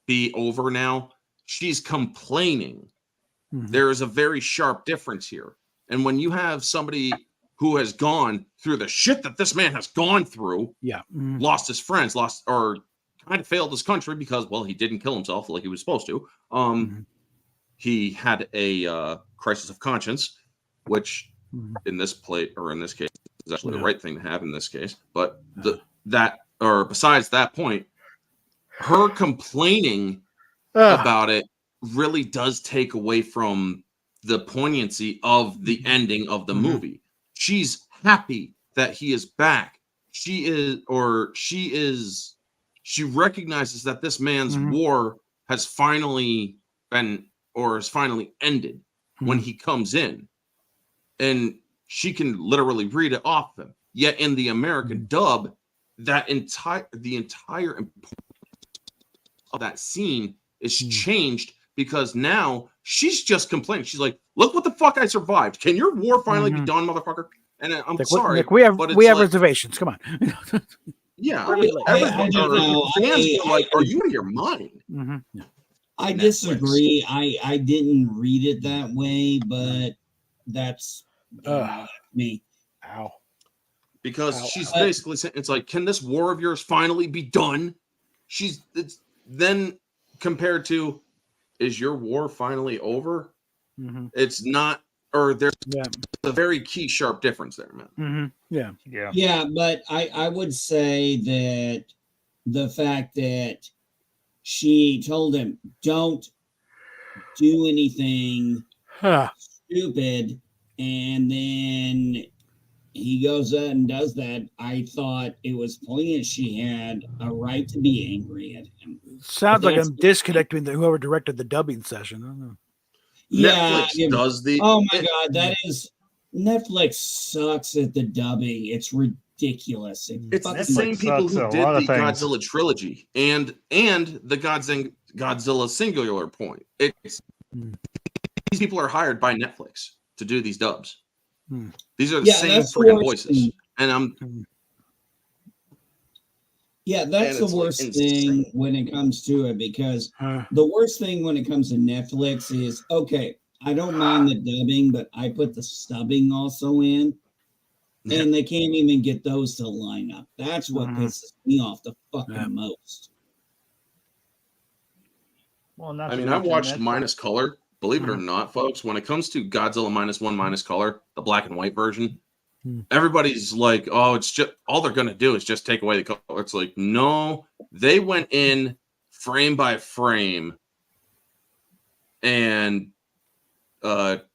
be over now? She's complaining. There is a very sharp difference here. And when you have somebody who has gone through the shit that this man has gone through, lost his friends, or kind of failed his country because, well, he didn't kill himself like he was supposed to. He had a crisis of conscience, which in this case is actually the right thing to have in this case. But besides that point, her complaining about it really does take away from the poignancy of the ending of the movie. She's happy that he is back. She recognizes that this man's war has finally ended when he comes in, and she can literally read it off him. Yet in the American dub, the entire importance of that scene is changed, because now she's just complaining. She's like, "Look what the fuck I survived. Can your war finally be done, motherfucker?" And I'm sorry, Nick, we have but it's reservations. Come on. Yeah, I don't know. fans feel like, are you out of your mind? I Netflix. disagree. I didn't read it that way, but that's me. Ow. Because she's basically saying, it's like, can this war of yours finally be done? It's then compared to, is your war finally over? It's not, or there's a very key sharp difference there, man. Yeah, but I would say that the fact that she told him, don't do anything stupid, and then he goes out and does that, I thought it was poignant. She had a right to be angry at him. Sounds like I'm disconnecting whoever directed the dubbing session. I don't know. Yeah, does the. Oh my god, that is Netflix sucks at the dubbing. It's ridiculous. ridiculous. It's the fucking- same Netflix people sucks who at a did lot the of things. Godzilla trilogy and the Godzilla Singular Point. It's Hmm. these people are hired by Netflix to do these dubs. Hmm. These are the Yeah, same that's the freaking worst voices, thing. and Yeah, that's And the it's, like, worst insane. thing when it comes to it, because Uh, the worst thing when it comes to Netflix is, okay, I don't mind the dubbing, but I put the stubbing also in, Yeah. and they can't even get those to line up. That's what Mhm. pisses me off the fucking Yeah. most. Well, not I to mean, I mention watched Netflix- minus color. Believe it or Mhm. not, folks, when it comes to Godzilla -1 minus color, the black and white version, Hmm. everybody's like, "Oh, it's just all they're gonna do is just take away the color." It's like, no, they went in frame by frame and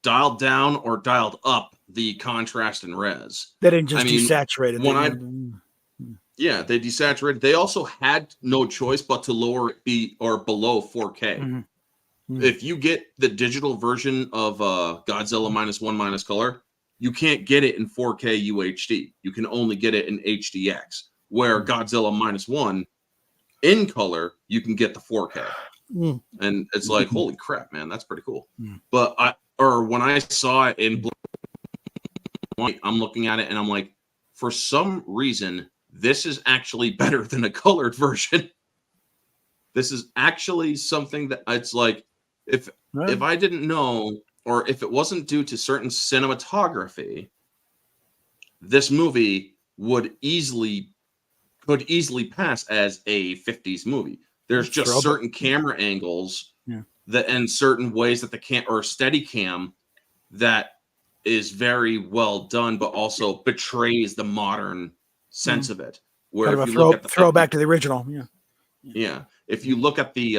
dialed down or dialed up the contrast and res. they didn't just I mean, desaturate it. when They- Yeah, they desaturated. They also had no choice but to lower it or below 4K. Mhm. Mhm. If you get the digital version of Godzilla -1 minus color, you can't get it in 4K UHD. You can only get it in HDX. Where Godzilla -1 in color, you can get the 4K. Mm. And it's like, holy crap, man, that's pretty cool. Mm. But when I saw it in black and white, I'm looking at it and I'm like, for some reason, this is actually better than a colored version. This is actually something that it's like, if I didn't know, or if it wasn't due to certain cinematography, this movie could easily pass as a 50s movie. There's just Throwback. certain camera angles Yeah. that and certain ways that or steady cam that is very well done, but also betrays the modern sense of it. Where kind of if a you look at the throwback to the original. Yeah. yeah. If you look at the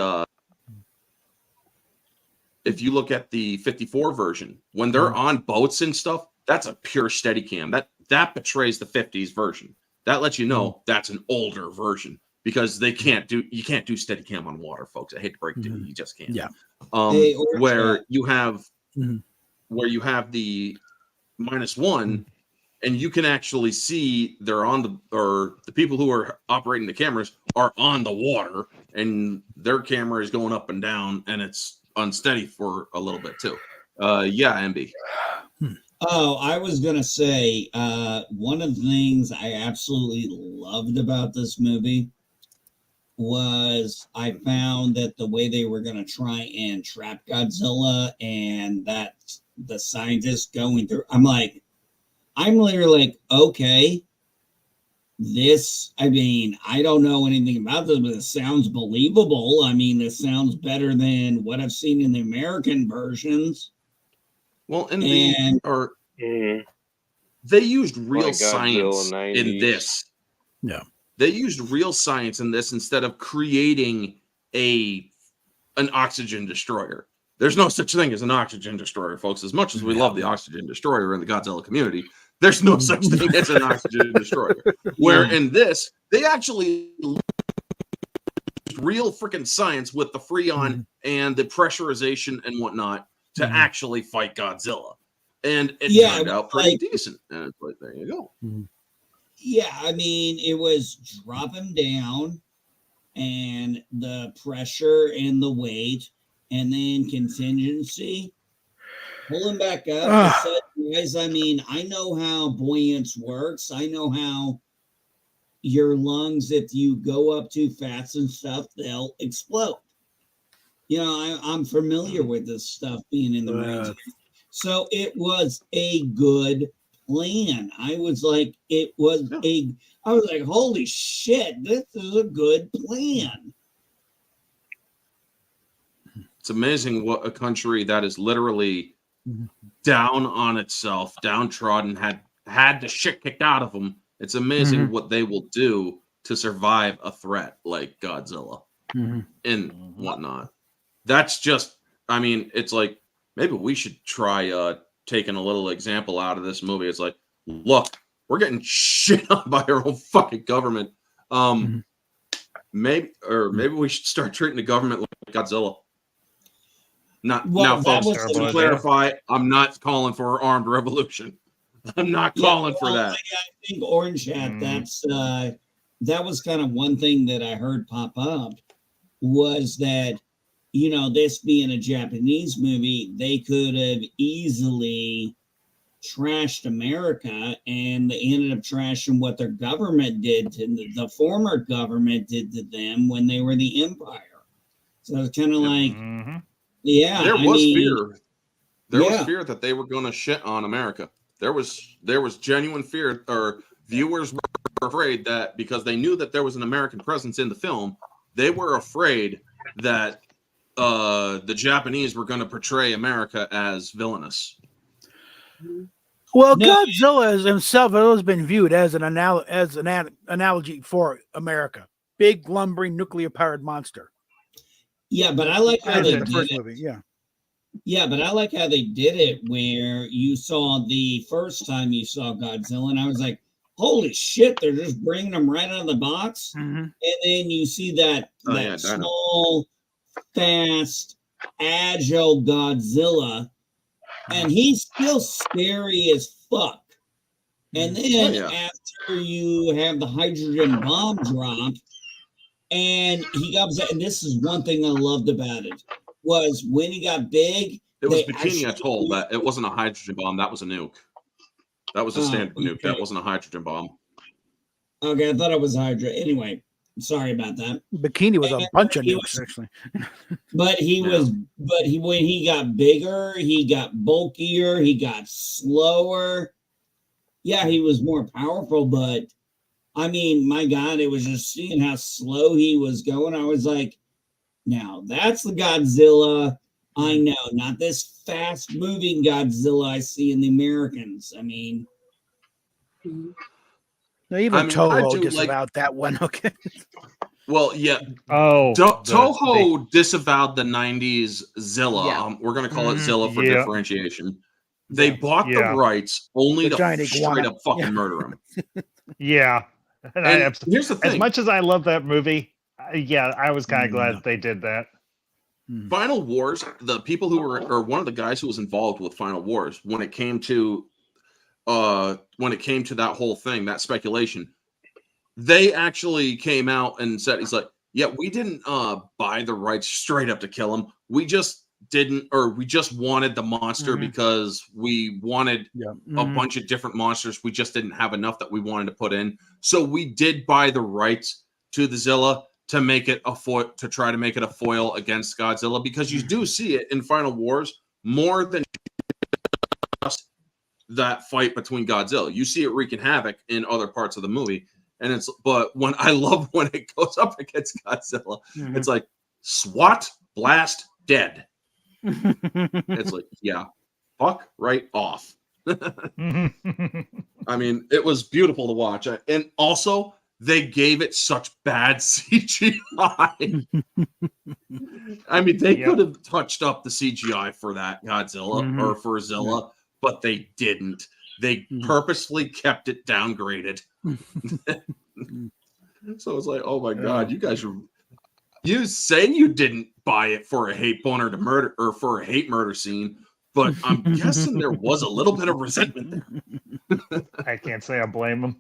54 version, when they're on boats and stuff, that's a pure Steadicam. That betrays the 50s version. That lets you know that's an older version because you can't do Steadicam on water, folks. I hate to break it to you, you just can't. Yeah. Hey, or Where chat. you have Mhm. the -1, and you can actually see the people who are operating the cameras are on the water, and their camera is going up and down, and it's unsteady for a little bit too. Yeah, MB. Oh, I was gonna say, one of the things I absolutely loved about this movie was I found that the way they were gonna try and trap Godzilla, and that the scientists going through, I'm literally like, okay, I mean, I don't know anything about this, but it sounds believable. I mean, this sounds better than what I've seen in the American versions. Well, Mhm. they used real Like Godzilla science 90s. in this. Yeah. They used real science in this instead of creating an oxygen destroyer. There's no such thing as an oxygen destroyer, folks. As much as we love the oxygen destroyer in the Godzilla community, there's no such thing as an oxygen destroyer. Where in this, they actually used real freaking science with the Freon and the pressurization and whatnot to actually fight Godzilla. And it turned out pretty decent. And it's like, there you go. Yeah, I mean, it was drop him down and the pressure and the weight, and then contingency, pull him back up. I said, guys, I mean, I know how buoyance works. I know how your lungs, if you go up too fast and stuff, they'll explode. You know, I'm familiar with this stuff being in the Marines. So it was a good plan. I was like, holy shit, this is a good plan. It's amazing what a country that is literally down on itself, downtrodden, had the shit kicked out of them. It's amazing what they will do to survive a threat like Godzilla and whatnot. That's just, I mean, it's like, maybe we should try taking a little example out of this movie. It's like, look, we're getting shit on by our own fucking government. Maybe we should start treating the government like Godzilla. Now, folks, to clarify, I'm not calling for an armed revolution. I'm not Yeah, calling for well, that. I think Orange Hat. Mm. That was kind of one thing that I heard pop up was that, you know, this being a Japanese movie, they could have easily trashed America, and they ended up trashing what their government did to the former government did to them when they were the empire. So it's kind of Yep. like, Mhm. yeah, There I was mean, fear. There was yeah. fear that they were going to shit on America. There was genuine fear, or viewers were afraid that because they knew that there was an American presence in the film, they were afraid that the Japanese were going to portray America as villainous. Well, No. Godzilla as himself has always been viewed as an analogy for America. Big, lumbering, nuclear-powered monster. Yeah, but I like how As they in the did first it. movie, yeah. Yeah, but I like how they did it where you saw the first time you saw Godzilla, and I was like, holy shit, they're just bringing them right out of the box. Mm-hmm. And then you see that, Oh, that yeah, Dino. small, fast, agile Godzilla, and he's still scary as fuck. And then Oh, yeah. after you have the hydrogen bomb drop, and he got, and this is one thing I loved about it, was when he got big, It was they Bikini actually- Atoll. That it wasn't a hydrogen bomb. That was a nuke. That was a standard nuke. That okay. wasn't a hydrogen bomb. Okay, I thought it was Hydra. Anyway, sorry about that. Bikini was a bunch of He nukes, was- actually. But he Yeah. was, when he got bigger, he got bulkier, he got slower. Yeah, he was more powerful, but I mean, my God, it was just seeing how slow he was going. I was like, now that's the Godzilla I know, not this fast moving Godzilla I see in the Americans. I mean, Now, even I mean, I Toho do disavowed that one. Okay. Well, yeah. Oh, Toho disavowed the '90s Zilla. Yeah. We're going to call it Mhm. Zilla for Yeah. differentiation. They bought Yeah. the rights only The to giant straight iguana. up fucking Yeah. murder him. yeah. And And here's the as thing: much as I love that movie, yeah, I was kind of glad No. that they did that. Final Wars, the people who were, or one of the guys who was involved with Final Wars, when it came to that whole thing, that speculation, they actually came out and said, he's like, yeah, we didn't buy the rights straight up to kill him. We just wanted the monster Mhm. because we wanted Yeah. a bunch of different monsters. We just didn't have enough that we wanted to put in. So we did buy the rights to the Zilla to make it to try to make it a foil against Godzilla, because you do see it in Final Wars more than just that fight between Godzilla. You see it wreaking havoc in other parts of the movie. And but when I love when it goes up against Godzilla, Mhm. it's like SWAT blast dead. It's like, yeah, fuck right off. I mean, it was beautiful to watch. And also, they gave it such bad CGI. I mean, they Yep. could have touched up the CGI for that Godzilla Mhm. or for Zilla, but they didn't. They Mhm. purposefully kept it downgraded. So it's like, oh my God, you guys are. You say you didn't buy it for a hate boner to murder or for a hate murder scene, but I'm guessing there was a little bit of resentment there. I can't say I blame them.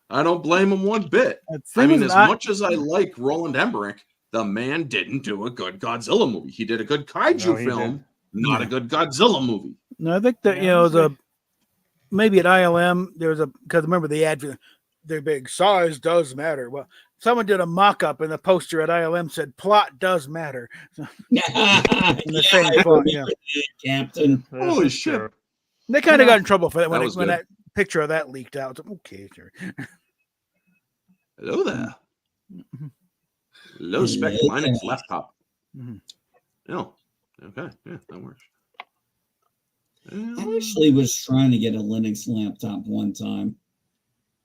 I don't blame him one bit. The I thing mean, is, as much as I like Roland Emmerich, the man didn't do a good Godzilla movie. He did a good kaiju No, he film, didn't. not a good Godzilla movie. No, I think that Yeah, maybe at ILM there was because remember the ad for their big size does matter. Well, someone did a mock-up and the poster at ILM said plot does matter. yeah, In the same I font, remember yeah. that, Captain. This Holy is shit. true. They kind of got in trouble for that That when, was when good. that picture of that leaked out. It's like, okay, sure. Hello there. Low spec Hello Linux there. laptop. Mhm. Oh, okay. Yeah, that works. I actually was trying to get a Linux laptop one time.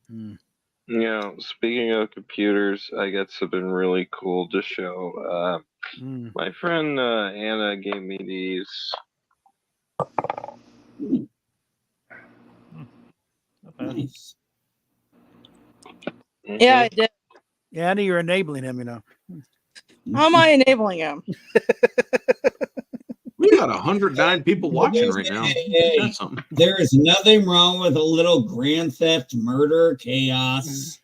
You know, speaking of computers, I got something really cool to show. Mm. My friend Anna gave me these. Nice. Yeah, I did. Yeah, Andy, you're enabling him, you know. How am I enabling him? We We got 109 people watching right now. Hey, That's something. there is nothing wrong with a little Grand Theft murder chaos.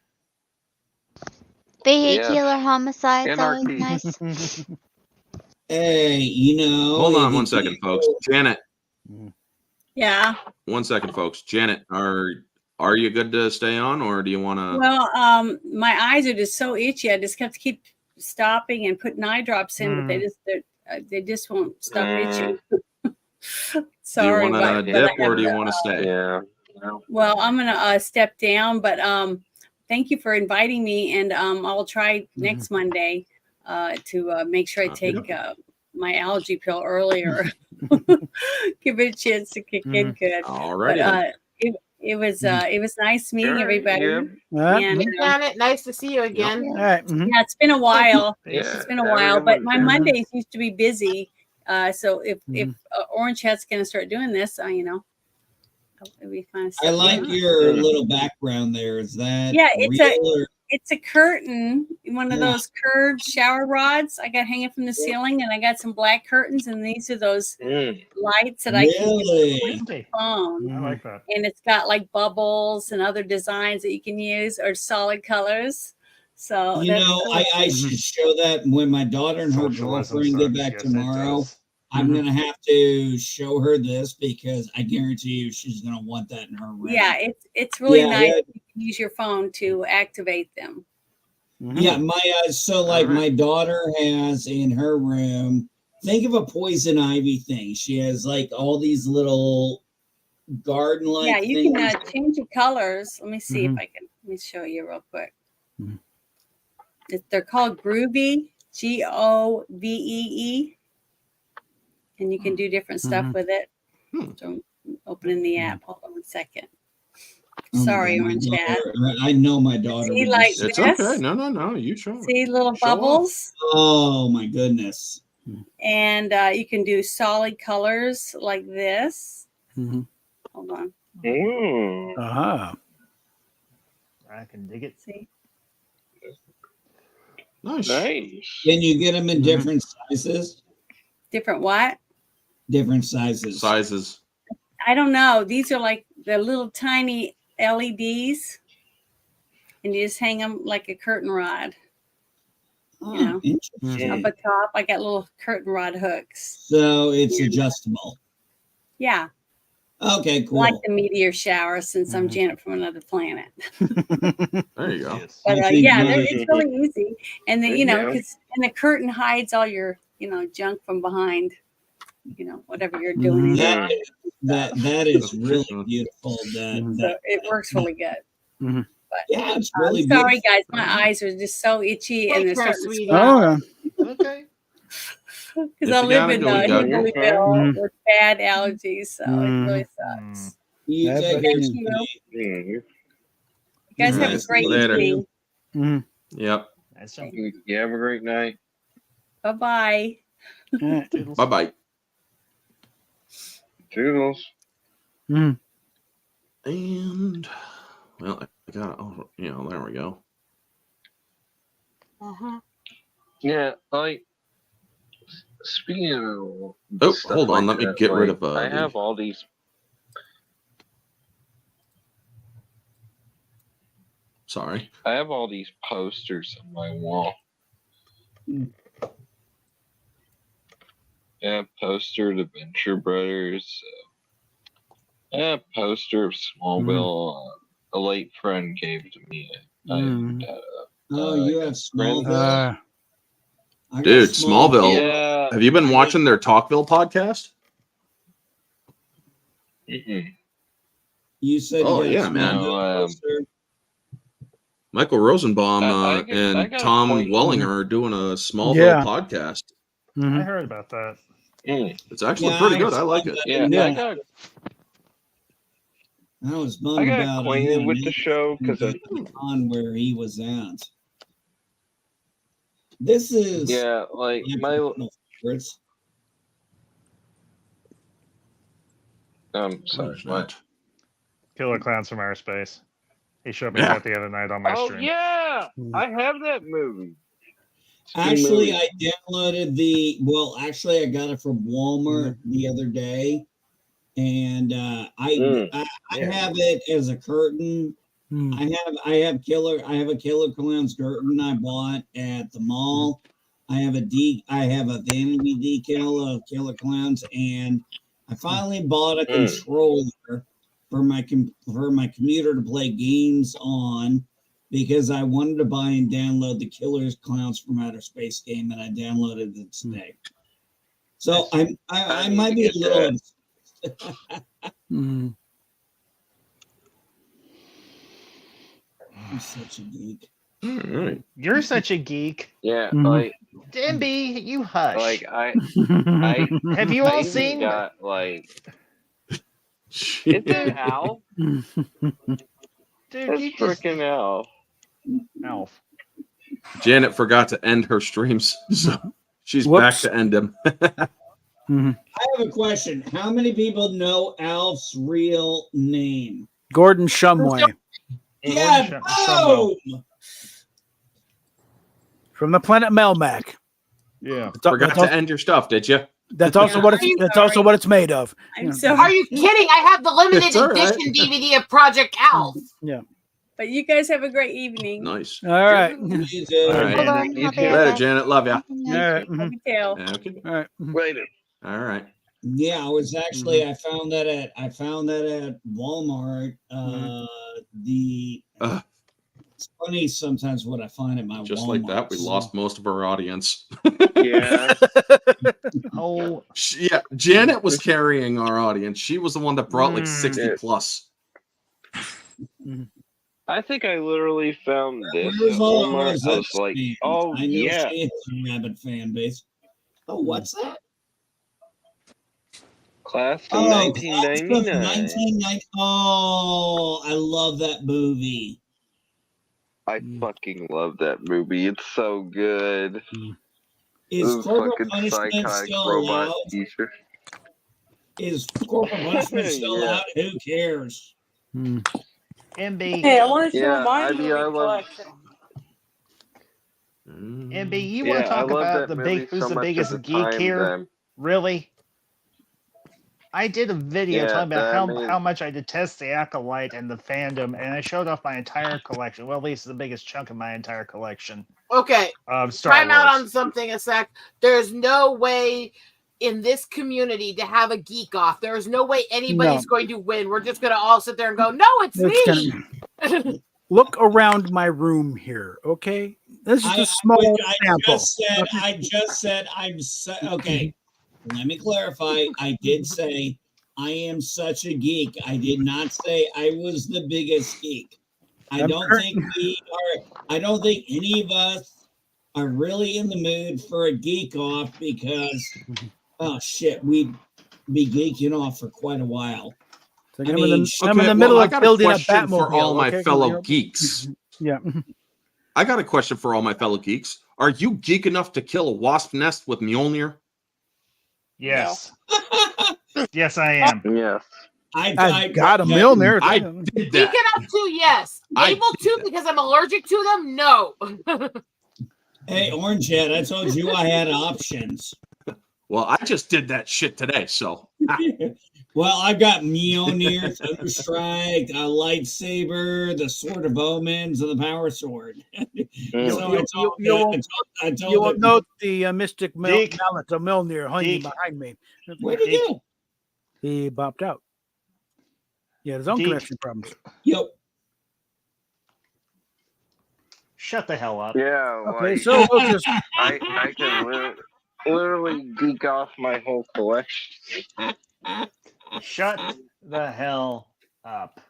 Vehicular homicide's always Anarchy. nice. Hey, you know. Hold on if you 1 second, can't folks. go- Janet, Yeah. 1 second, folks. Janet, are you good to stay on, or do you want to? Well, my eyes are just so itchy. I just have to keep stopping and putting eye drops in, but they just won't stop itching. Sorry, do you want to but I dip, or have do you to, want to stay? Yeah. Well, Well, I'm gonna step down, but thank you for inviting me, and I'll try next Monday to make sure I take my allergy pill earlier. Give it a chance to kick in good. All But right. it was nice meeting Sure, everybody. yeah. And Hey, Janet, nice to see you again. All right. yeah, it's been a while. Yeah, It's been a while, but my everyone- Mondays used to be busy. So if Orange Hat's gonna start doing this, it'd be fun. to I step like in. your little background there. Is that Yeah, real it's a curtain, one of Yeah. those curved shower rods I got hanging from the ceiling, and I got some black curtains, and these are those lights that I can use really? with my phone. I like that. And it's got like bubbles and other designs that you can use, or solid colors. So You that's know, cool. I should show that when my daughter and her Socialism girlfriend get sucks. back Yes, it tomorrow. does. I'm gonna have to show her this because I guarantee you she's gonna want that in her room. Yeah, it's really Yeah, nice. yeah. You can use your phone to activate them. Yeah, so like Alright. my daughter has in her room, think of a poison ivy thing. She has like all these little garden like Yeah, you things. can change the colors. Let me see if Mhm. I can. Let me show you real quick. Mhm. They're called Groovy, Govee, and you can do different stuff Mhm. with it. Hmm. So I'm opening the app. Hold on 1 second. Oh, Sorry, my Orange Hat. daughter- I know my daughter. See, would like just- It's this? okay. No. You show it. See little Show off. bubbles, Oh my goodness. and you can do solid colors like this. Mhm. Hold on. Uh-huh. I can dig it. See? Nice. Nice. Can you get them in Mhm. different sizes? Different what? Different sizes. Sizes. I don't know. These are like the little tiny LEDs, and you just hang them like a curtain rod. Oh, You know. interesting. Up at top, I got little curtain rod hooks. So it's adjustable. Yeah, Okay, cool. like the meteor shower, since I'm Mhm. Janet from another planet. There you go. Yes. But I think yeah, mine- it's really easy. And then There you know, you go. because and the curtain hides all your junk from behind. Whatever you're doing. Mhm. That is really beautiful. Mhm. So it works really good. Yeah, it's I'm really sorry, beautiful. guys. My eyes are just so itchy, and they're Take care, starting to sweetie. Oh, yeah. Okay. because If I you live gotta in go, you gotta go. Louisville Mhm. with bad allergies, so it really Mm. sucks. You Yeah, take but- care, Thank sweetie. you. Mm, You guys have a Nice. great Later. evening. Mhm. Yep. Nice job. You have a great night. Bye bye. All right. Toodles. Bye bye. Toodles. Mhm. And well, I got there we go. Yeah, like speaking of Oh, stuff hold on, like let me that, get rid like, of, I the- have all these. Sorry. I have all these posters on my wall. Yeah, poster of Venture Brothers. Yeah, poster of Smallville. A late friend gave to me. Mhm. Oh, you have Smallville. I got Dude, Smallville. Yeah. Have you been watching their Talkville podcast? Mm-mm. You said Oh, you got yeah, man. Smallville poster? Michael Rosenbaum I and got Tom quite- Wellinger are doing a Smallville Yeah. podcast. I Mhm. heard about that. Mm. It's actually Yeah, pretty I good. I saw like that. it. Yeah, Yeah. I was I bummed got about acquainted it. with the show because on where he was at. This is yeah, like my my personal favorites. sorry, Where's what? that? Killer Clowns from Outer Space. He showed me Yeah. that the other night on my Oh stream. yeah, Mm. I have that movie. Actually, I downloaded actually, I got it from Walmart the other day, and I have it as a curtain. I have a Killer Clowns curtain I bought at the mall. I have a vanity decal of Killer Clowns, and I finally bought a controller for my computer to play games on, because I wanted to buy and download the Killer Clowns from Outer Space game, and I downloaded it today. So I might be a little. I'm such a geek. All right. You're such a geek. Yeah, Mhm. like Dimby, you hush. I Have you I all even seen? got it's an Alf. Dude, It's you just freaking Alf. Alf. Janet forgot to end her streams, so she's back Whoops. to end them. I have a question. How many people know Alf's real name? Gordon Shumway Yeah, boom! from the planet Melmac. Yeah. Forgot to end your stuff, did you? That's also Yeah. what Are you it's. That's also sorry? what it's made of. I'm Yeah. sorry. Are you kidding? I have the limited It's all right. edition DVD of Project Alf. But you guys have a great evening. Nice. All right. All right. Hold on, You I'll be too. right Later, back. Janet. Love ya. All right. Love you too. Okay. All right. Later. All right. Yeah, I was actually I found that at Walmart. Ugh. It's funny sometimes what I find at my Just Walmart. like that, we lost most of our audience. Yeah. Oh, Yeah, Janet was carrying our audience. She was the one that brought like 60 Yeah. plus. I think I literally found this Where's at all Walmart. those I was like, fans? oh I know yeah. she has a rabid fan base. Oh, what's that? Class of Oh, Class of 1999. 1990. Oh, I love that movie. I fucking love that movie. It's so good. Is Those corporal fucking punishment psychotic still robot allowed? teacher. Is corporal punishment still Yeah. allowed? Who cares? MB, Hey, I want to show Yeah, my I mean, movie I love- collection. MB, you want Yeah, to I talk love about that the movie big? Who's so the much at biggest the geek time here? that- Really? I did a video Yeah, talking about I mean- how much I detest the Acolyte and the fandom, and I showed off my entire collection. Well, at least the biggest chunk of my entire collection Okay, of Star time out on Wars. something a sec. There's no way in this community to have a geek off. There's no way anybody's going to win. We're just going to all sit there and go, no, it's It's me. Look around my room here, okay? This is a small sample. I just said I'm so okay. Let me clarify. I did say I am such a geek. I did not say I was the biggest geek. I don't think any of us are really in the mood for a geek off because oh shit, we'd be geeking off for quite a while. So I I'm, mean, I'm in the middle I of got building a question Batmobile. for all my okay? fellow geeks. Yeah. I got a question for all my fellow geeks. Are you geek enough to kill a wasp nest with Mjolnir? Yes. Yes, I am. Yes. I got a Milner. I did Geek that. enough to, yes. I Able to because I'm allergic to them, no. Hey, Orange Head, I told you I had options. Well, I just did that shit today, so Well, I've got Mjolnir, Thunderstrike, a lightsaber, the Sword of Omens, and the Power Sword. Mm. So I told You will him, note the mystic Deke. mallet of Milner hanging Deke. behind me. where'd he go? He bopped out. He had his own Deke. connection problems. Yo, Shut the hell up. Yeah. Okay, Like, so we'll just I can literally geek off my whole collection. Shut the hell up.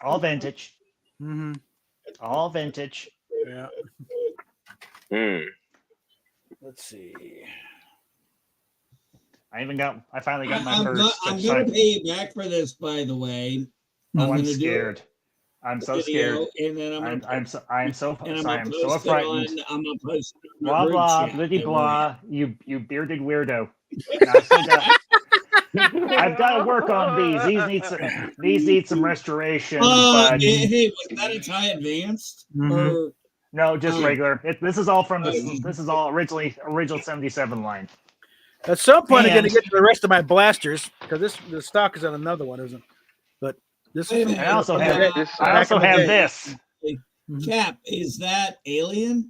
All vintage. Mm-hmm. All vintage. Yeah. Mm. Let's see. I finally got my I'm purse. gonna pay you back for this, by the way. Oh, I'm gonna do scared. I'm so video, scared. and then I'm I'm so gonna frightened. post it on. I'm gonna post it on Blah our group blah chat. blitty Don't blah. You bearded weirdo. Now, sit down. I've got to work on these. These need some restoration. But Hey, was that a tie advanced? Or no, just Oh. regular. This is all from this is all original 77 line. At some point, I'm going to And- get to the rest of my blasters because the stock is on another one, isn't it? But this Wait a is. minute. I also have This, I also Back in the have day. this. Cap, is that Alien?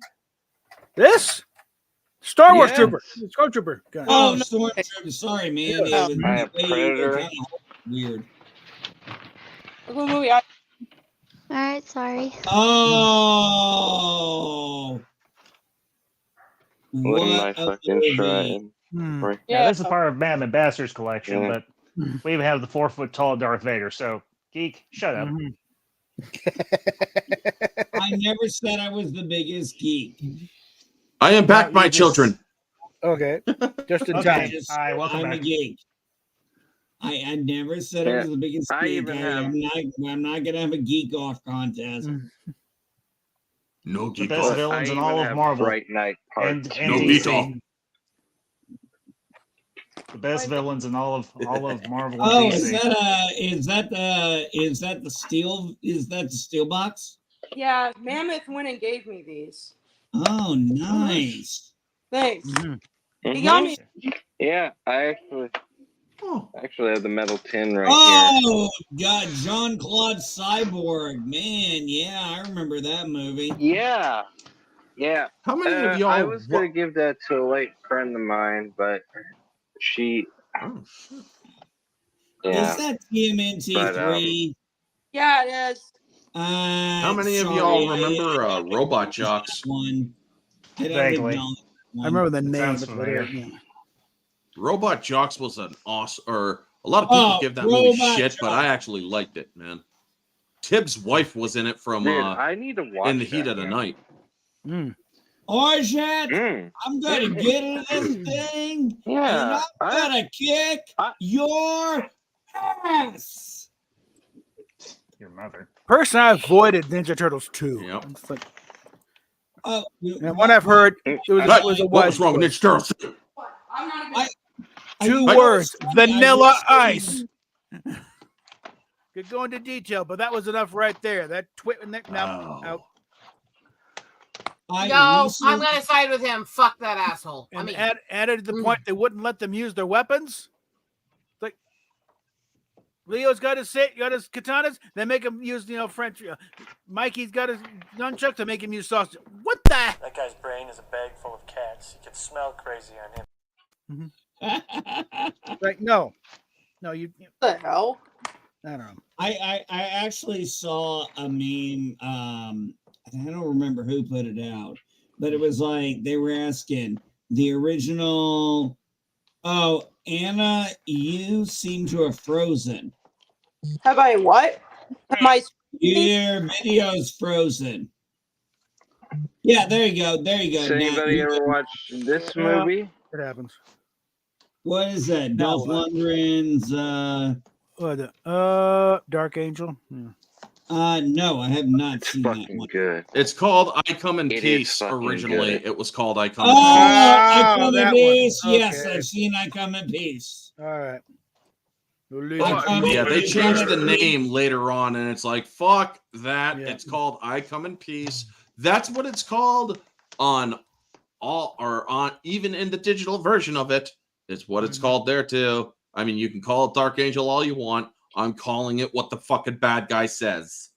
This Star Wars Yes. Trooper. Stormtrooper. Gun. Oh, Stormtrooper. Sorry, man. It was I have Predator. kinda weird. What movie? I, All right, sorry. Oh. What am I What a fucking movie. trying? Hmm. Right. Yeah, this is part of Madam and Bastards collection, Yeah. but we even have the 4-foot tall Darth Vader. So, geek, shut up. Mhm. I never said I was the biggest geek. I am back, you my just- children. Okay. Just in Okay. time. Just- Hi, welcome I'm a back. geek. I never said I Yeah, was the biggest I geek. even have- I'm not gonna have a geek off contest. No The geek best off. I villains in even all of have Marvel Bright Knight Part and Two. No geek DC. off. The best villains in all of Marvel and Oh, DC. is that the steel box? yeah, Mammoth went and gave me these. Oh, nice. Thanks. Mhm. He got me. Yeah, I actually have the metal tin right here. Oh, God, Jean-Claude Cyborg, man, yeah, I remember that movie. Yeah. How many of y'all? I was gonna give that to a late friend of mine, but she. Oh, shit. Yeah. Is that TMNT But, 3? Yeah, it is. How many of y'all remember Robot Jocks? One. I don't Vaguely. acknowledge one. I remember the It name. sounds but familiar. yeah. Robot Jocks was an awesome, or a lot of people Oh, give that movie Robot shit, but Jocks. I actually liked it, man. Tibbs' wife was in it from Dude, I need to watch In the Heat that of the now. Night. Mm. Oh, shit, Mm. I'm gonna get into this thing, and Yeah. I'm gonna kick I- your ass. Your mother. Person I avoided Ninja Turtles 2. Yep. It's like- Oh, and what I've heard, it was, Hey, it was a what was wise wrong with choice. Ninja Turtles? I'm not even. Two I- words: I- Vanilla I- Ice. Could go into detail, but that was enough right there. That twit and that now Oh. out I No, I'm recently- gonna side with him. Fuck that asshole. I and mean, added to the point they wouldn't let them use their weapons. It's like Leo's got his katanas, they make him use French. Mikey's got his nunchucks, they make him use sausage. What the? That guy's brain is a bag full of cats. You can smell crazy on him. Like no, you. What the hell? I don't know. I actually saw a meme. I don't remember who put it out, but it was like they were asking the original. Oh, Anna, you seem to have frozen. Have I what? Have my Your video's frozen. Yeah, there you go. There you go. Has Now anybody you- ever watched this movie? It happens. What is that? Now Dolph what? Lundgren's. Dark Angel. Yeah. No, I have not seen that Fucking one. good. It's called I Come in It is Peace. fucking Originally, good. it was called I Come Oh, in Peace. I come in that one. peace. Yes, Okay. I've seen I come in peace. All right. We'll leave I it. come in Yeah, they peace. changed the name later on, and it's like, fuck that. Yeah. It's called I Come in Peace. That's what it's called on all, or on even in the digital version of it. It's what it's called there too. I mean, you can call it Dark Angel all you want. I'm calling it what the fucking bad guy says.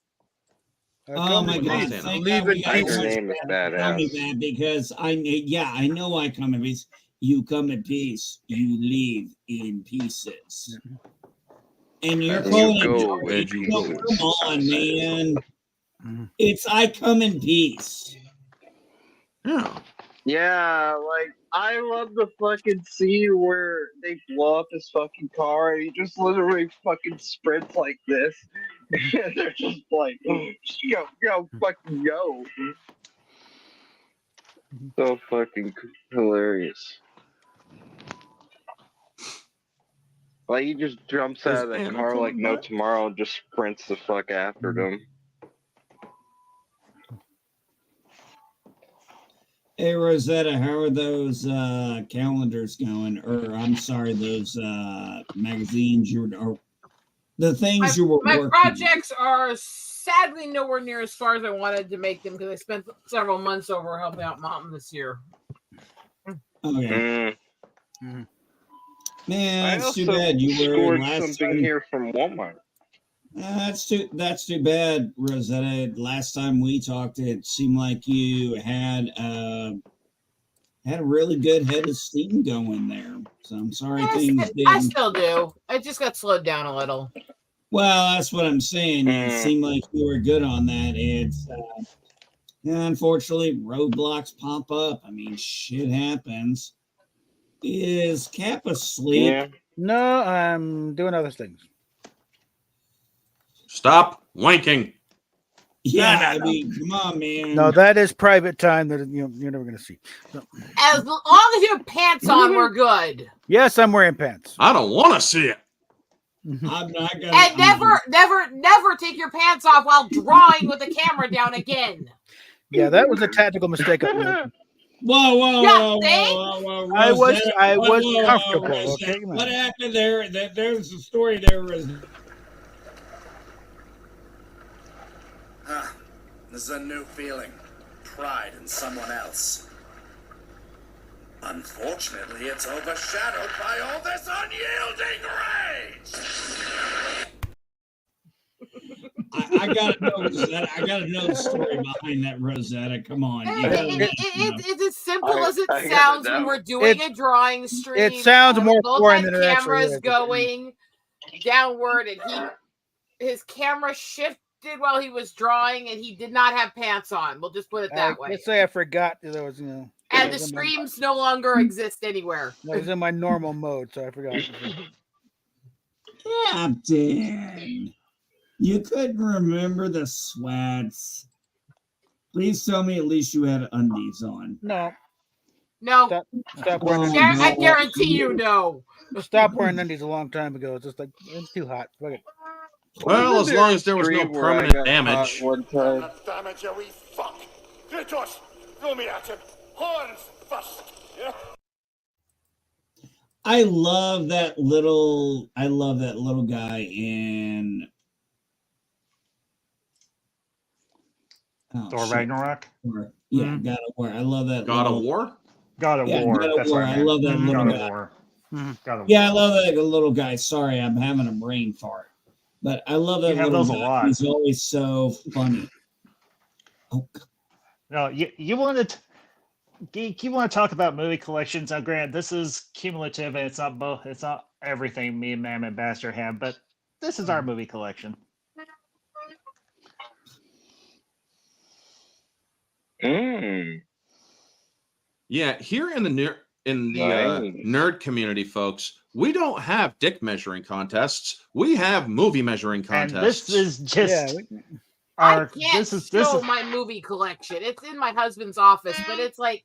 Oh my in God! peace. Thank Leave God we in got peace. Your one name is to tell me badass. that because I know I come in peace. You come in peace. You leave in pieces. And you're You calling go it in Dark Angel? pieces. Come on, man. Mhm. It's I come in peace. Yeah. Yeah, like I love the fucking scene where they blow up his fucking car and he just literally fucking sprints like this. And they're just like, go, fucking go. So fucking hilarious. Like he just jumps out of the Is Anna car like coming no back? tomorrow and just sprints the fuck after them. Hey Rosetta, how are those calendars going? Or I'm sorry, those magazines or the things you were My working projects are sadly nowhere near as far as I wanted to make them because I spent several months over helping out Mom this year. on? Okay. Mm. Man, I it's too also bad you were scored last something time. here from Walmart. That's too bad, Rosetta. Last time we talked, it seemed like you had a really good head of steam going there. So I'm sorry things I didn't. still do. I just got slowed down a little. Well, that's what I'm saying. It seemed like you were good on that. It's unfortunately roadblocks pop up. I mean, shit happens. Is Cap asleep? Yeah. No, I'm doing other things. Stop wanking. Yeah, No. I mean, come on, man. No, that is private time that you're never going to see. So, As long as you have pants on, we're good. yes, I'm wearing pants. I don't want to see it. I'm not gonna. And never take your pants off while drawing with the camera down again. Yeah, that was a tactical mistake. Whoa, I was Rosetta, comfortable. Rosetta. Okay, What happened there? There's a story there, Rosetta. There's a new feeling. Pride in someone else. Unfortunately, it's overshadowed by all this unyielding rage! I gotta know, Rosetta. I gotta know the story behind that, Rosetta. Come on. It's as simple as it I gotta sounds when know. we're doing a drawing stream. It sounds more both foreign had than it actually cameras is. going downward, and his camera shifted while he was drawing, and he did not have pants on. We'll just put it that way. Let's say I forgot that there was, And I the was in my- streams no longer exist anywhere. I was in my normal mode, so I forgot. Captain, you couldn't remember the sweats. Please tell me at least you had undies on. No. No. Stop wearing undies. I guarantee you no. Stop wearing undies a long time ago. It's just like, it's too hot. Fuck it. Well, as long as there was no Stream where I permanent got damage. caught one time. Damage, you wee fuck! Kratos, throw me at him! Horns first! Yeah? I love that little guy in Thor Ragnarok. Yeah, God of War. I love that. God of War? God of War. God of That's War. what I meant. love that little God guy. of War. God of Yeah, I love that little guy. Sorry, I'm having a brain fart. But I love that You have little those a guy. lot. He's always so funny. No, you wanted to, Geek, you want to talk about movie collections. Now, Grant, this is cumulative, and it's not everything me and Mam and Bastard have, but this is our movie collection. Yeah, here in the Nice. nerd community, folks, we don't have dick measuring contests. We have movie measuring And contests. this is just I our. can't This is show my movie collection. It's in my husband's office, but it's like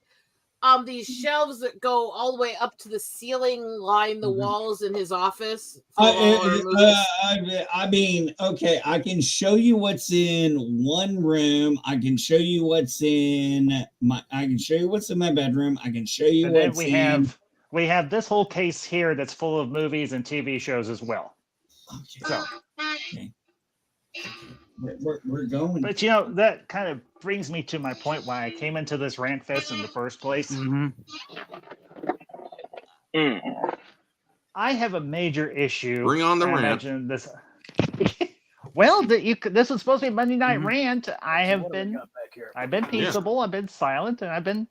these shelves that go all the way up to the ceiling line the walls in his office. For all our movies. I mean, okay, I can show you what's in one room. I can show you what's in my. I can show you what's in my bedroom. I can show you And then what's we have this whole case here that's full of movies and TV shows as well. So, we're going. but you know that kind of brings me to my point why I came into this rant fest in the first place. I have a major issue. Bring on the I rant. imagine this. Well, this was supposed to be Monday Night Rant. I've been peaceable. I've been silent, and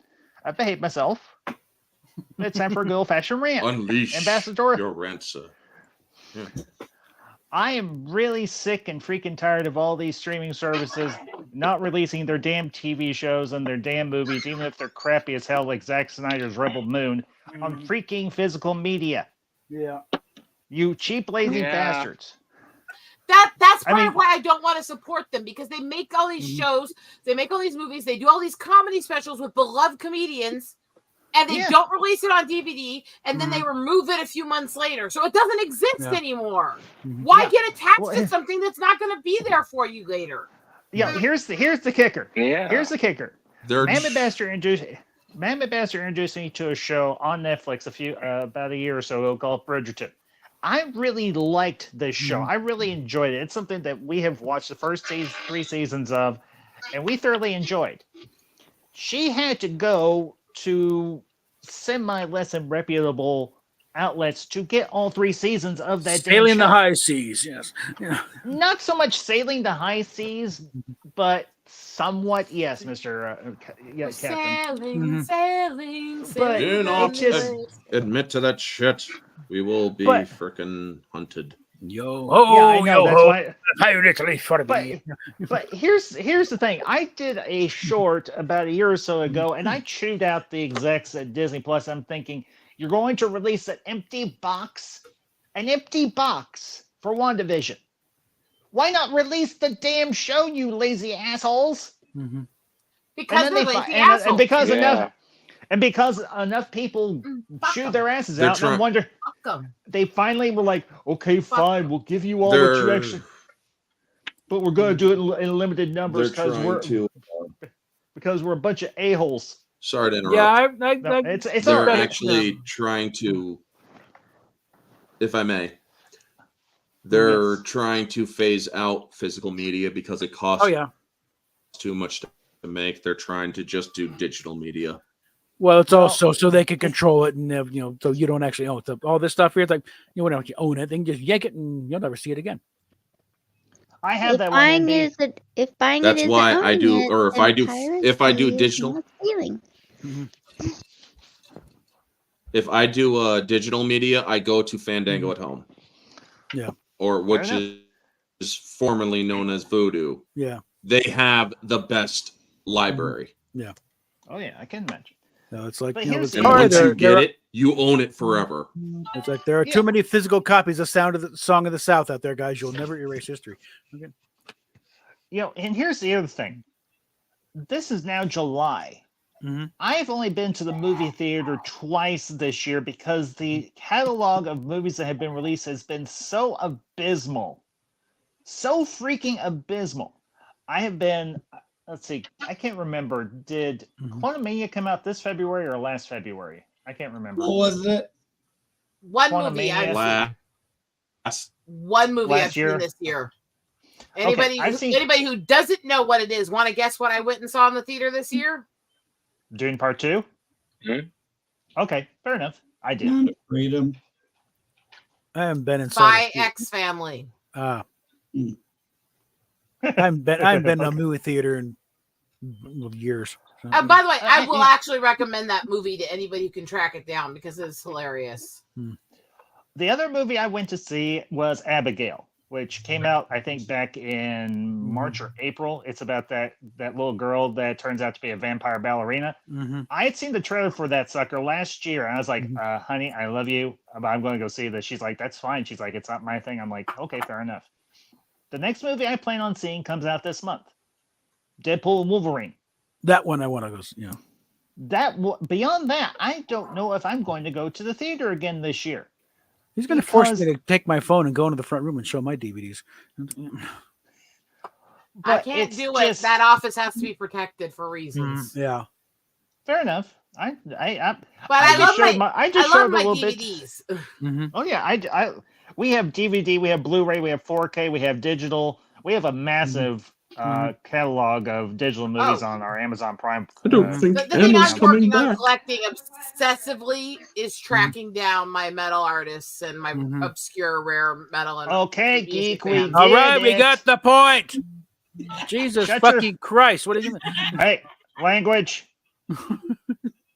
I've behaved myself. It's time for a good old fashioned rant. Unleash Ambassador. your rants. Yeah. I am really sick and freaking tired of all these streaming services not releasing their damn TV shows and their damn movies, even if they're crappy as hell, like Zack Snyder's Rebel Moon, on freaking physical media. Yeah. You cheap, lazy bastards. That's part of why I don't want to support them, because they make all these shows, they make all these movies, they do all these comedy specials with beloved comedians, and they don't release it on DVD, and then they remove it a few months later, so it doesn't exist anymore. Why get attached to something that's not going to be there for you later? Yeah, here's the kicker. Yeah. Here's the kicker. They're Mam and Bastard Matt Ambassador introduced me to a show on Netflix about a year or so ago called Bridgerton. I really liked this show. I really enjoyed it. It's something that we have watched the first 3 seasons of, and we thoroughly enjoyed. She had to go to semi-less than reputable outlets to get all 3 seasons of that damn Sailing the show. high seas, yes. Yeah. Not so much sailing the high seas, but somewhat, yes, Captain. Sailing, sailing, But sailing. Do not just- admit to that shit. We will be But- frickin' hunted. Yo, I know, that's why. Piratically for me. But here's the thing. I did a short about a year or so ago, and I chewed out the execs at Disney Plus. I'm thinking, you're going to release an empty box for WandaVision. Why not release the damn show, you lazy assholes? Because And they're then lazy and assholes. because enough people Fuck chewed 'em. their asses They're out, and I wonder. Fuck 'em. They finally were like, okay, fine, we'll give you all what you They're- actually, but we're going to do it in limited numbers They're because we're a bunch of a-holes. Sorry to interrupt. Yeah, No, it's all They're right. actually trying to, if I may, they're trying to phase out physical media because it costs too much to make. They're trying to just do digital media. Well, it's also so they can control it, and so you don't actually own it. So all this stuff here, it's like you own it, then just yank it, and you'll never see it again. I have If that one. buying in is if buying That's it is why I owning do, it, or if then I do piracy is digital, not stealing. if I do digital media, I go to Fandango at Home. Yeah. Or which Fair enough. is formerly known as Voodoo. Yeah. They have the best library. Yeah. Oh yeah, I can imagine. No, it's like But you know, here's the the- And story, once there- you get there- it, you own it forever. It's like there are too many physical copies of Song of the South out there, guys. You'll never erase history. Okay. And here's the other thing. This is now July. I've only been to the movie theater twice this year because the catalog of movies that have been released has been so abysmal. So freaking abysmal. I have been, let's see, I can't remember. Did Quantumania come out this February or last February? I can't remember. What was it? One movie I've Quantumania. Last One movie Last I've year? seen this year. Anybody, I've seen- anybody who doesn't know what it is, want to guess what I went and saw in the theater this year? Dune Part 2? Okay, fair enough. I did. Sound of Freedom. I haven't been inside. By X Family. I haven't been to a movie theater in years. So, And by the way, I will actually recommend that movie to anybody who can track it down because it's hilarious. The other movie I went to see was Abigail, which came out, I think, back in March or April. It's about that little girl that turns out to be a vampire ballerina. I had seen the trailer for that sucker last year, and I was like, honey, I love you, but I'm going to go see this. She's like, that's fine. She's like, it's not my thing. I'm like, okay, fair enough. The next movie I plan on seeing comes out this month. Deadpool and Wolverine. that one I want to go. Beyond that, I don't know if I'm going to go to the theater again this year. He's going to force me to take my phone and go into the front room and show my DVDs. I can't do it. That office has to be protected for reasons. Yeah. Fair enough. But I love my I just I love showed my a little bit. DVDs. Oh yeah, we have DVD, we have Blu-ray, we have 4K, we have digital. We have a massive catalog of digital movies on our Amazon Prime. The thing I'm working on collecting obsessively is tracking down my metal artists and my obscure rare metal. And Okay, music geek, bands. All right, we got the point. Jesus Shut fucking Christ! What is it? Hey, language.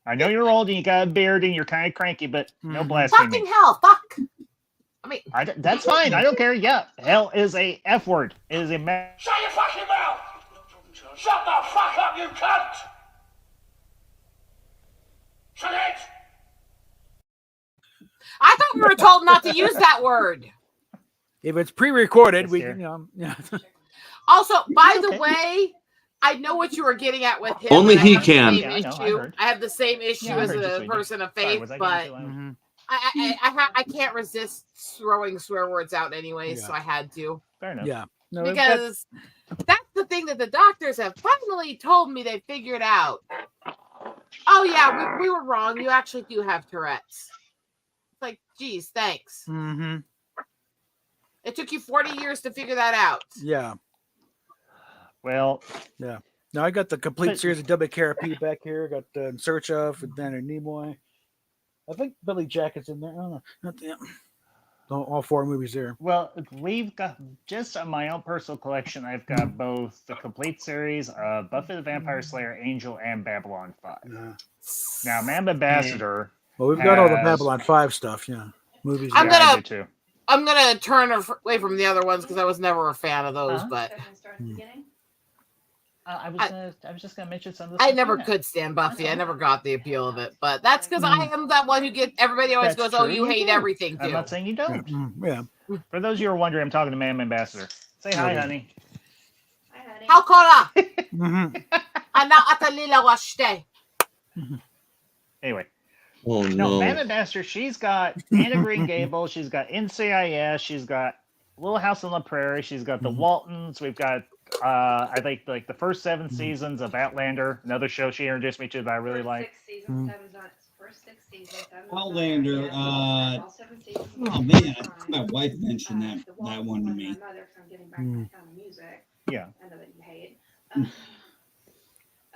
I know you're old and you got a beard and you're kind of cranky, but no blasphemy. Fucking hell, fuck. I mean, that's fine. I don't care. Yeah, hell is a F word. It is a Shut your fucking mouth! Shut the fuck up, you cunt! Shut it! I thought we were told not to use that word. If it's pre-recorded, we can. Yeah. Also, by the way, I know what you were getting at with him. Only and I he have the can. same Yeah, I know, I issue. heard. I have the same issue Yeah, I as heard you, a sweetie. person of Sorry, faith, was I but getting too loud? I can't resist throwing swear words out anyway, so Yeah. I had to. Fair enough. Yeah. No, Because that's the thing that the doctors have finally told me they figured out. Oh yeah, we were wrong. You actually do have Tourette's. It's like, geez, thanks. Mm-hmm. It took you 40 years to figure that out. Yeah. Well, Yeah. Now I got the complete But- series of WKRP back here. Got In Search of and Leonard Nimoy. I think Billy Jacket's in there. I don't know. Not the, all 4 movies there. well, we've got just on my own personal collection. I've got both the complete series of Buffy the Vampire Slayer, Angel, and Babylon 5. Yeah. Now, Mam Ambassador. Well, we've got all the has- Babylon 5 stuff. Yeah. Movies. I'm yeah, I gonna- do too. I'm gonna turn away from the other ones because I was never a fan of those. Huh? But I was just gonna mention some of the I stuff never in it. could stand Buffy. I never got the appeal of it. But that's because I am that one who everybody always That's goes, "Oh, true, you you hate do. everything I'm too." not saying you Yeah. don't. Yeah. For those of you who are wondering, I'm talking to Mam Ambassador. Say hi, Okay. honey. How cola? Mm-hmm. Ana atalila washte. Anyway, Oh no, no. Mam Ambassador. She's got Anna Green Gables. She's got NCIS. She's got Little House on the Prairie. She's got the Waltons. We've got I think like the first 7 seasons of Outlander, another show she introduced me to that I really like. Outlander. Oh man, I think my wife mentioned that one to me. Yeah.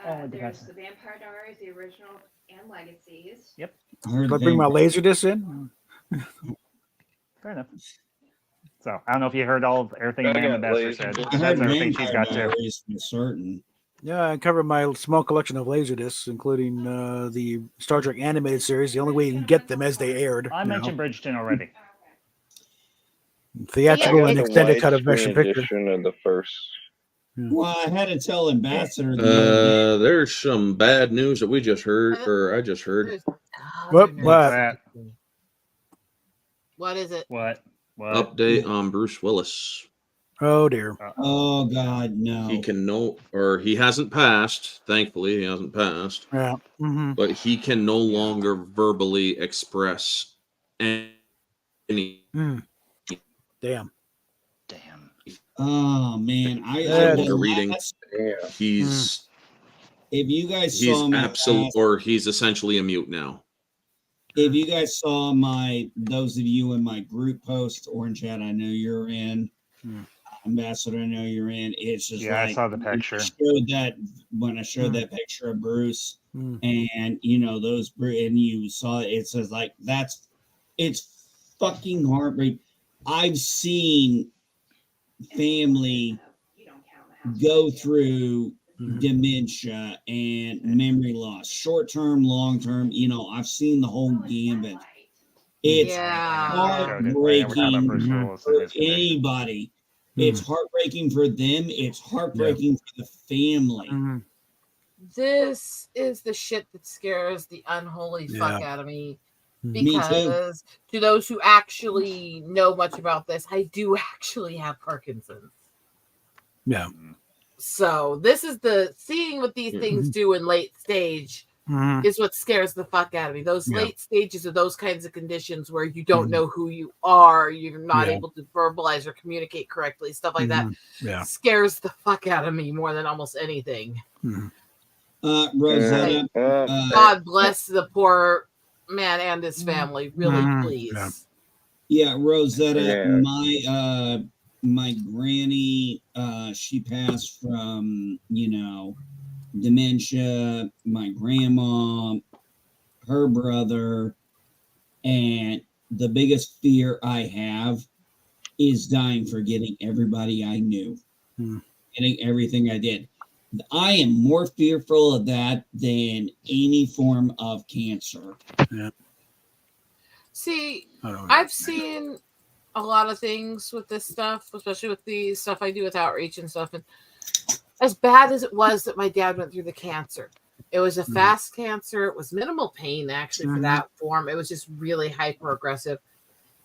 Oh, There's the Vampire Diaries, the original and Legacies. Yep. I heard I bring my Vampire- Laserdisc in. Fair enough. So I don't know if you heard all of everything I Mam got Ambassador lazy. said. I That's heard everything she's Vampire got too. Diaries for certain. Yeah, I covered my small collection of Laserdiscs, including the Star Trek animated series. The only way you can get them as they aired. I you know. mentioned Bridgerton already. Theatrical Yeah, and the extended cut of widescreen motion picture. edition of the first. Well, I had to tell Ambassador. the other day, There's some bad news that we just heard, or I just heard. What? What's What? that? What is it? What? Update on Bruce Willis. Oh dear. Oh God, no. He can he hasn't passed. Thankfully, he hasn't passed. Yeah. Mm-hmm. But he can no longer verbally express any. Damn. Damn. Oh man, Yeah, the reading. Yeah. He's If you guys he's saw my absolute, last- or he's essentially a mute now. if you guys saw those of you in my group post, Orange Hat, I know you're in. Ambassador, I know you're in. It's just Yeah, I like saw the picture. When I showed that picture of Bruce, Mm. and and you saw it says like it's fucking heartbreaking. I've seen family go through dementia and memory loss, short term, long term. I've seen the whole gambit. It's Yeah. heartbreaking Bruce for Willis and his condition. anybody. It's heartbreaking for them. It's heartbreaking for the family. Mm-hmm. This is the shit that scares the unholy fuck Yeah. out of me. Me too. Because to those who actually know much about this, I do actually have Parkinson's. Yeah. So this is seeing what these things do in late stage Mhm. is what scares the fuck out of me. Those Yeah. late stages of those kinds of conditions where you don't know who you are, you're not Yeah. able to verbalize or communicate correctly, stuff like that Yeah. scares the fuck out of me more than almost anything. Rosetta, God bless the poor man and his family. Really, please. yeah, Rosetta, Yeah. my granny, she passed from, dementia, my grandma, her brother, and the biggest fear I have is dying forgetting everybody I knew, getting everything I did. I am more fearful of that than any form of cancer. Yeah. See, I don't know. I've seen a lot of things with this stuff, especially with the stuff I do with outreach and stuff. And as bad as it was that my dad went through the cancer, it was a fast cancer. It was minimal pain, actually, for that form. It was just really hyper aggressive.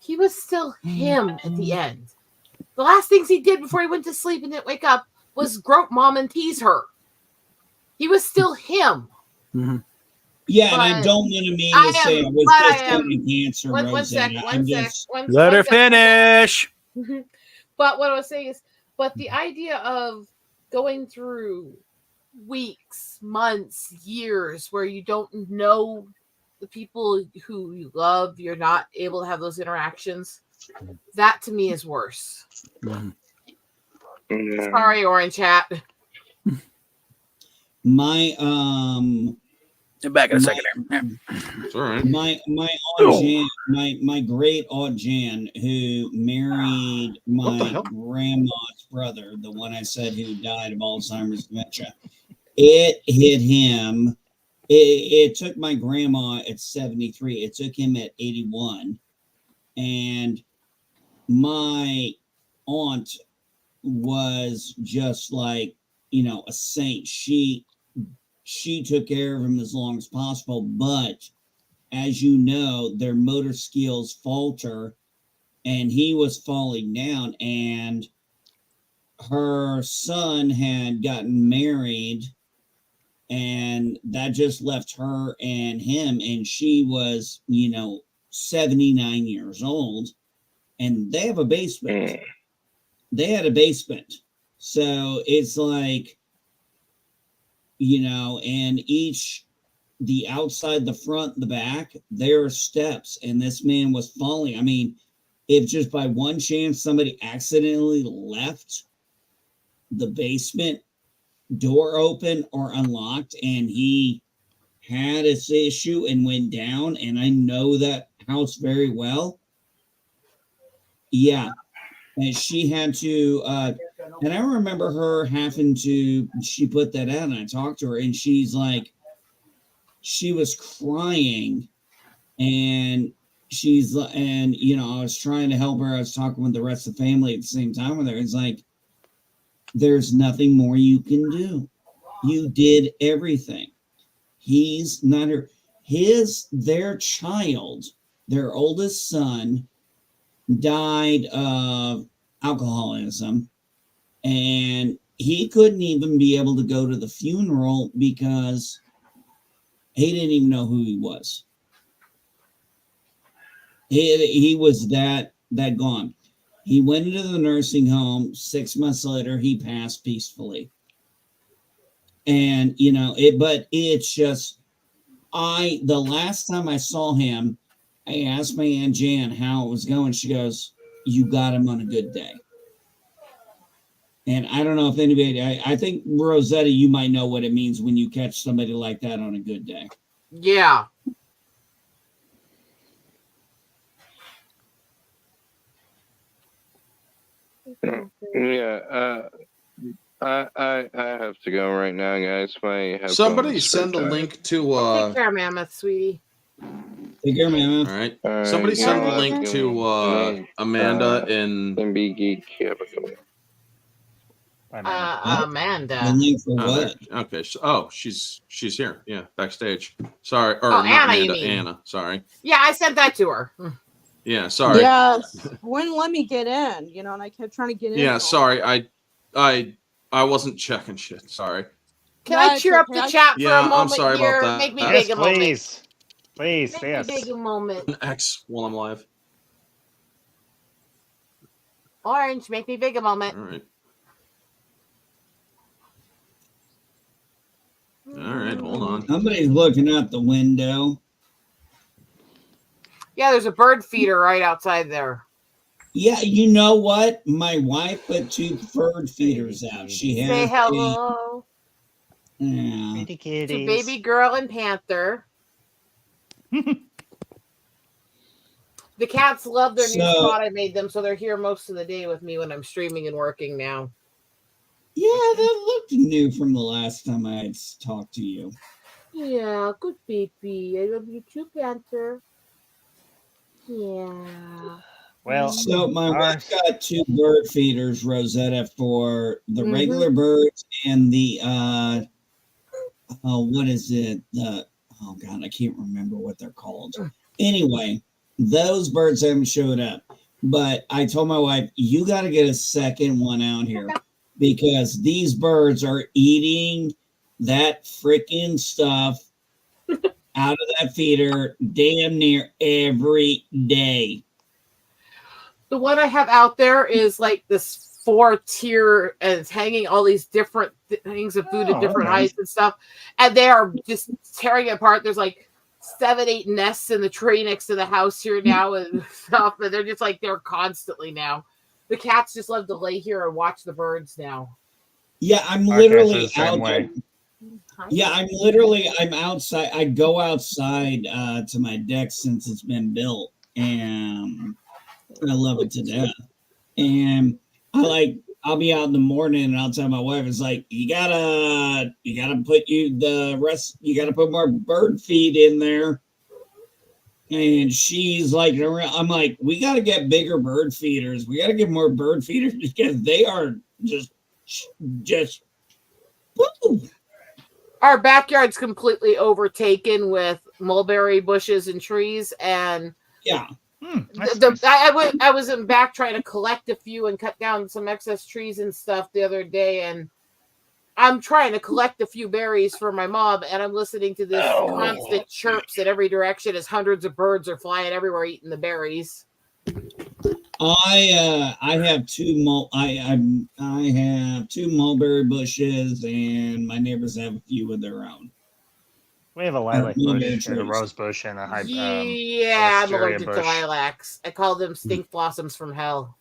He was still him at the end. The last things he did before he went to sleep and didn't wake up was grope mom and tease her. He was still him. Yeah, and I But don't want to mean I to say am- I was but just I am- getting cancer, One sec, Rosetta. one I'm sec, just, one Let her one sec. finish. But what I was saying is, but the idea of going through weeks, months, years where you don't know the people who you love, you're not able to have those interactions. That to me is worse. Sorry, Orange Hat. My back in a second. It's all right. My Aunt Jan, my great Aunt Jan, who married What the my hell? grandma's brother, the one I said who died of Alzheimer's dementia. It hit him. It took my grandma at 73. It took him at 81. And my aunt was just like, you know, a saint. She took care of him as long as possible, but as you know, their motor skills falter, and he was falling down, and her son had gotten married, and that just left her and him, and she was, you know, 79 years old, and they have a basement. They had a basement. So it's like, you know, and the outside, the front, the back, there are steps, and this man was falling. I mean, if just by one chance somebody accidentally left the basement door open or unlocked and he had this issue and went down, and I know that house very well. Yeah. And she had to, and I remember her having to, she put that out, and I talked to her, and she's like, she was crying, and she's, and, you know, I was trying to help her. I was talking with the rest of the family at the same time with her. It's like, there's nothing more you can do. You did everything. He's not her, their child, their oldest son, died of alcoholism, and he couldn't even be able to go to the funeral because he didn't even know who he was. He was that gone. He went into the nursing home. 6 months later, he passed peacefully. And, you know, but it's just, the last time I saw him, I asked my Aunt Jan how it was going. She goes, "You got him on a good day." And I don't know if anybody, I think, Rosetta, you might know what it means when you catch somebody like that on a good day. Yeah. Yeah, I have to go right now, guys. My headphones Somebody are send a dying. link to Take care, Mammoth, sweetie. Take care, man. all right. All right, Somebody send a guys, link to Amanda and be geek. Have a good one. Amanda. The link for oh, what? there- okay. She's here. Yeah, backstage. Sorry, or Oh, not Anna, you Amanda, mean. Anna. Sorry. Yeah, I sent that to her. Yeah, sorry. Yes. Wouldn't let me get in, you know, and I kept trying to get in. Yeah, sorry. I wasn't checking shit. Sorry. Can No, I it's cheer up okay. the chat for Yeah, a I'm moment sorry about here? that. Make me Yes, big a moment. please. Please, Make yes. me big a moment. An X while I'm live. Orange, make me big a moment. All right. All right, hold on. Somebody's looking out the window. Yeah, there's a bird feeder right outside there. Yeah, you know what? My wife put 2 bird feeders out. She has Say hello yeah. Pretty to kitties. Baby Girl and Panther. The cats love their new So- spot I made them, so they're here most of the day with me when I'm streaming and working now. Yeah, that looked new from the last time I had talked to you. Yeah, good baby. I love you too, Panther. Yeah. Well, So my our- wife got 2 bird feeders, Rosetta, for the Mhm. regular birds and the what is it? Oh God, I can't remember what they're called. Anyway, those birds haven't showed up. But I told my wife, you got to get a second one out here because these birds are eating that freaking stuff out of that feeder damn near every day. The one I have out there is like this 4-tier and it's hanging all these different things of food at different okay. heights and stuff. And they are just tearing it apart. There's like 7-8 nests in the tree next to the house here now and stuff. And they're just like, they're constantly now. The cats just love to lay here and watch the birds now. Yeah, I'm Our cats are the literally same out. way. Yeah, I'm outside. I go outside to my deck since it's been built, and I love it to death. And I'll be out in the morning and I'll tell my wife, it's like, you gotta put more bird feed in there. And she's like, I'm like, we gotta get bigger bird feeders. We gotta get more bird feeders because they are just woo. Our backyard's completely overtaken with mulberry bushes and trees, and yeah. I was in back trying to collect a few and cut down some excess trees and stuff the other day, and I'm trying to collect a few berries for my mom, and I'm listening to this constant chirps in every direction as hundreds of birds are flying everywhere eating the berries. I have I have two mulberry bushes, and my neighbors have a few of their own. We have a lilac mulberry bush and a trees. rose bush and a Yeah, I'm wisteria allergic to bush. lilacs. I call them stink blossoms from hell.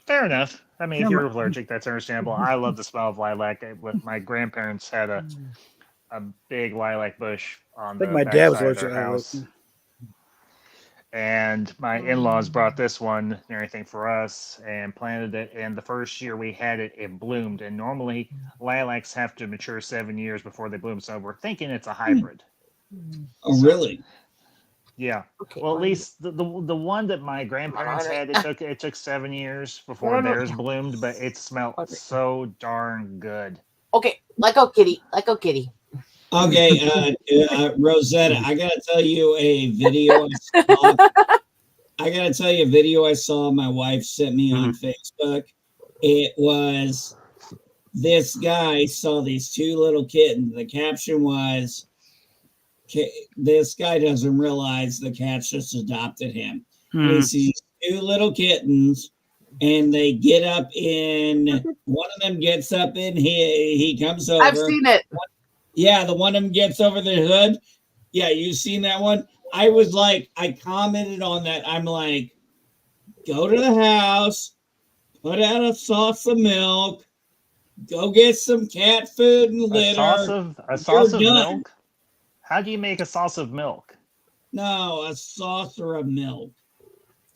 Fair enough. I mean, Yeah, if you're allergic, that's understandable. I love the smell of lilac. With my grandparents had a big lilac bush on I the think my dad was backside of their allergic to house. lilac. And my in-laws brought this one and everything for us and planted it. And the first year we had it, it bloomed. And normally lilacs have to mature 7 years before they bloom. So we're thinking it's a hybrid. Oh, really? Yeah. Okay, Well, at least the one that my grandparents had, it took 7 years before theirs bloomed, but it smelled so darn good. Okay, let go, kitty. Let go, kitty. Okay, Rosetta, I gotta tell you a video I saw. I gotta tell you a video I saw my wife sent me on Facebook. It was this guy saw these two little kittens. The caption was, "This guy doesn't realize the cats just adopted him." And he sees two little kittens, and they get up in. One of them gets up in. He comes over. I've seen it. Yeah, the one of them gets over the hood. Yeah, you seen that one? I was like, I commented on that. I'm like, go to the house, put out a sauce of milk, go get some cat food and litter. A sauce of done. milk? How do you make a sauce of milk? No, a saucer of milk.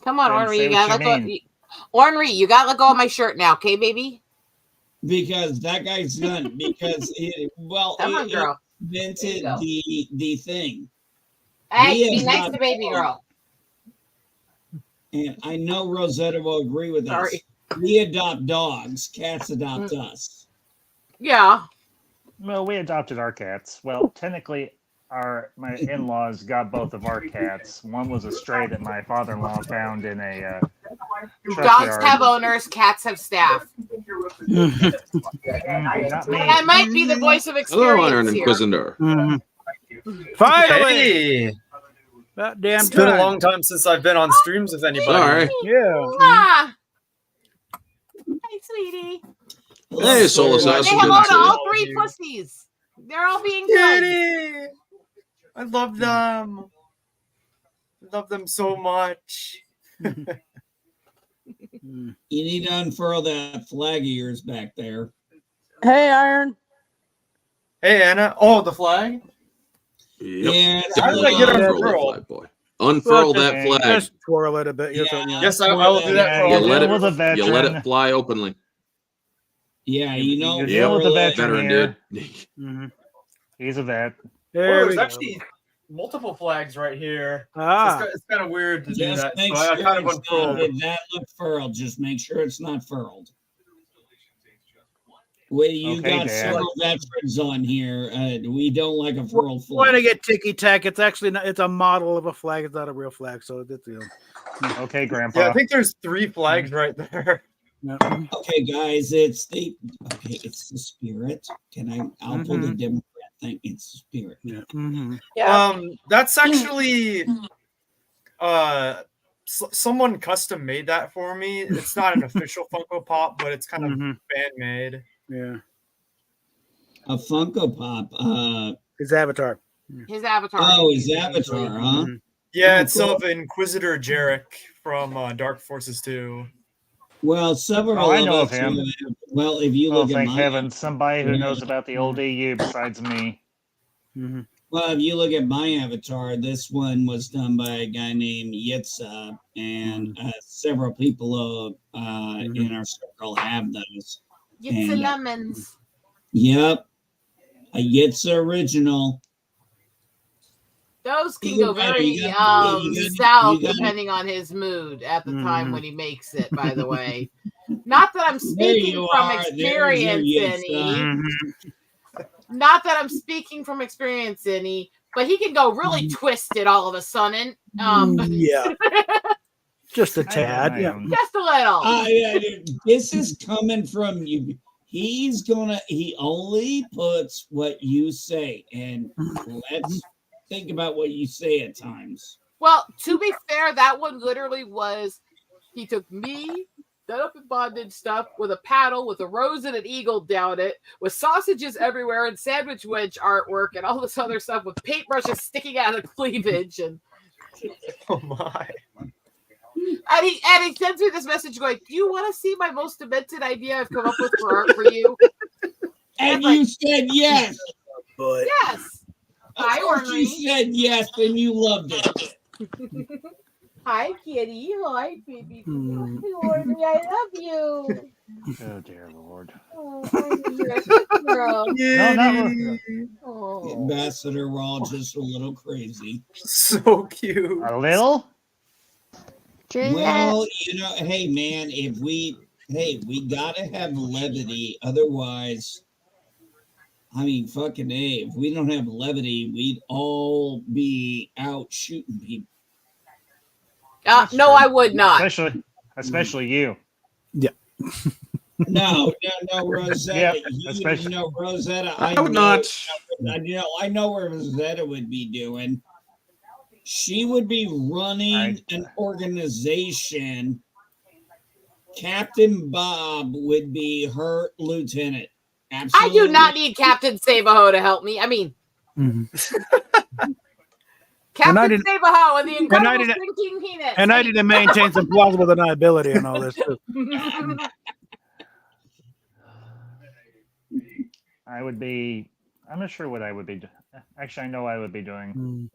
Come on, Then Ornery. say You what gotta you let go. mean. Ornery, you gotta let go of my shirt now, okay, baby? Because that guy's done. Because Come on, girl. invented There the thing. Hey, We be have nice not- to baby girl. And I know Rosetta will agree with us. Sorry. We adopt dogs. Cats adopt us. Yeah. Well, we adopted our cats. Well, technically, my in-laws got both of our cats. One was a stray that my father-in-law found in a truck Dogs yard. have owners, cats have staff. Not me. I might be the voice of Hello, Iron experience here. Inquisitor. Finally, Hey, that damn it's been a time. long time since I've been on streams with anybody. Sorry. Yeah. Ah. Hi, sweetie. Hey, Soul Say Assassin. hello Good to to see all you. 3 pussies. They're all being good. Kitty! I love them. I love them so much. You need to unfurl that flag of yours back there. Hey, Iron. Hey, Anna. Oh, the flag? Yep. Yeah, How did I get Unfurl that unfurled? flag, boy. Unfurl that flag. Just twirl it a bit. Yes, Yeah. Yes, I will do that for Yeah, all you of deal them. with a You let veteran. it fly openly. Yeah, you know, You deal with the unfurl it. veteran Veteran here. did. He's a vet. There Oh, we there's go. actually multiple flags right here. Ah. It's kind of weird to do Just that. make So I sure kind of it's not, unfurled. did that look furled. Just make sure it's not furled. Well, you Okay, got Dad. several veterans on here. We don't like a furled Trying to flag. get ticky tack. It's actually not, it's a model of a flag. It's not a real flag. So it's Okay, Grandpa. Yeah, I think there's 3 flags right there. Okay, guys, it's the spirit. I'll pull the Democrat thing. It's the spirit. Yeah. Yeah. That's actually someone custom made that for me. It's not an official Funko Pop, but it's kind of Mhm. fan made. Yeah. A Funko Pop. His avatar. His avatar. Oh, his avatar, huh? Yeah, Oh, it's cool. of Inquisitor Jarek from Dark Forces 2. Well, several Oh, I of know us of him. have- well, if you Oh, look at thank my heavens! Somebody who Yeah. knows about the old EU besides me. Mm-hmm. Well, if you look at my avatar, this one was done by a guy named Yitza, and several people in our circle have those. It's And, lemons. Yep, a Yitza original. Those can You go got- very you got- you got- south you got- depending on his mood at the time Mhm. when he makes it, by the way. Not that I'm There speaking you from are. There's your experience Yitza. any. Not that I'm speaking from experience any, but he can go really twisted all of a sudden. Yeah. Just a I tad. know. Yeah. Just a little. Yeah, this is coming from you. He only puts what you say, and let's think about what you say at times. Well, to be fair, that one literally was he took me, done up in bondage stuff with a paddle with a rose and an eagle down it, with sausages everywhere and sandwich wedge artwork and all this other stuff with paintbrushes sticking out of cleavage and Oh my. and he sends me this message going, "Do you want to see my most demented idea I've come up with for art for you?" And you said yes. But Yes. Hi, Of course Ornery. you said yes, and you loved it. Hi, kitty. Hi, baby. Hmm. Hi, Ornery. I love you. Oh dear Lord! Oh, you're a good girl. No, not Oh. Ambassador, we're all just a little crazy. So cute. a little. True Well, that. you know, hey man, we gotta have levity, otherwise, I mean, fucking A, if we don't have levity, we'd all be out shooting people. No, I would not. Especially you. No, Rosetta. Yep, especially- Rosetta. I would not. I know where Rosetta would be doing. She would be running an organization. Captain Bob would be her lieutenant. I Absolutely. do not need Captain Savaho to help me. I mean, Captain didn't- Savaho and the I incredible didn't- shrinking penis. And I need to maintain some plausible deniability and all this too. I would be. I'm not sure what I would be. Actually, I know I would be doing.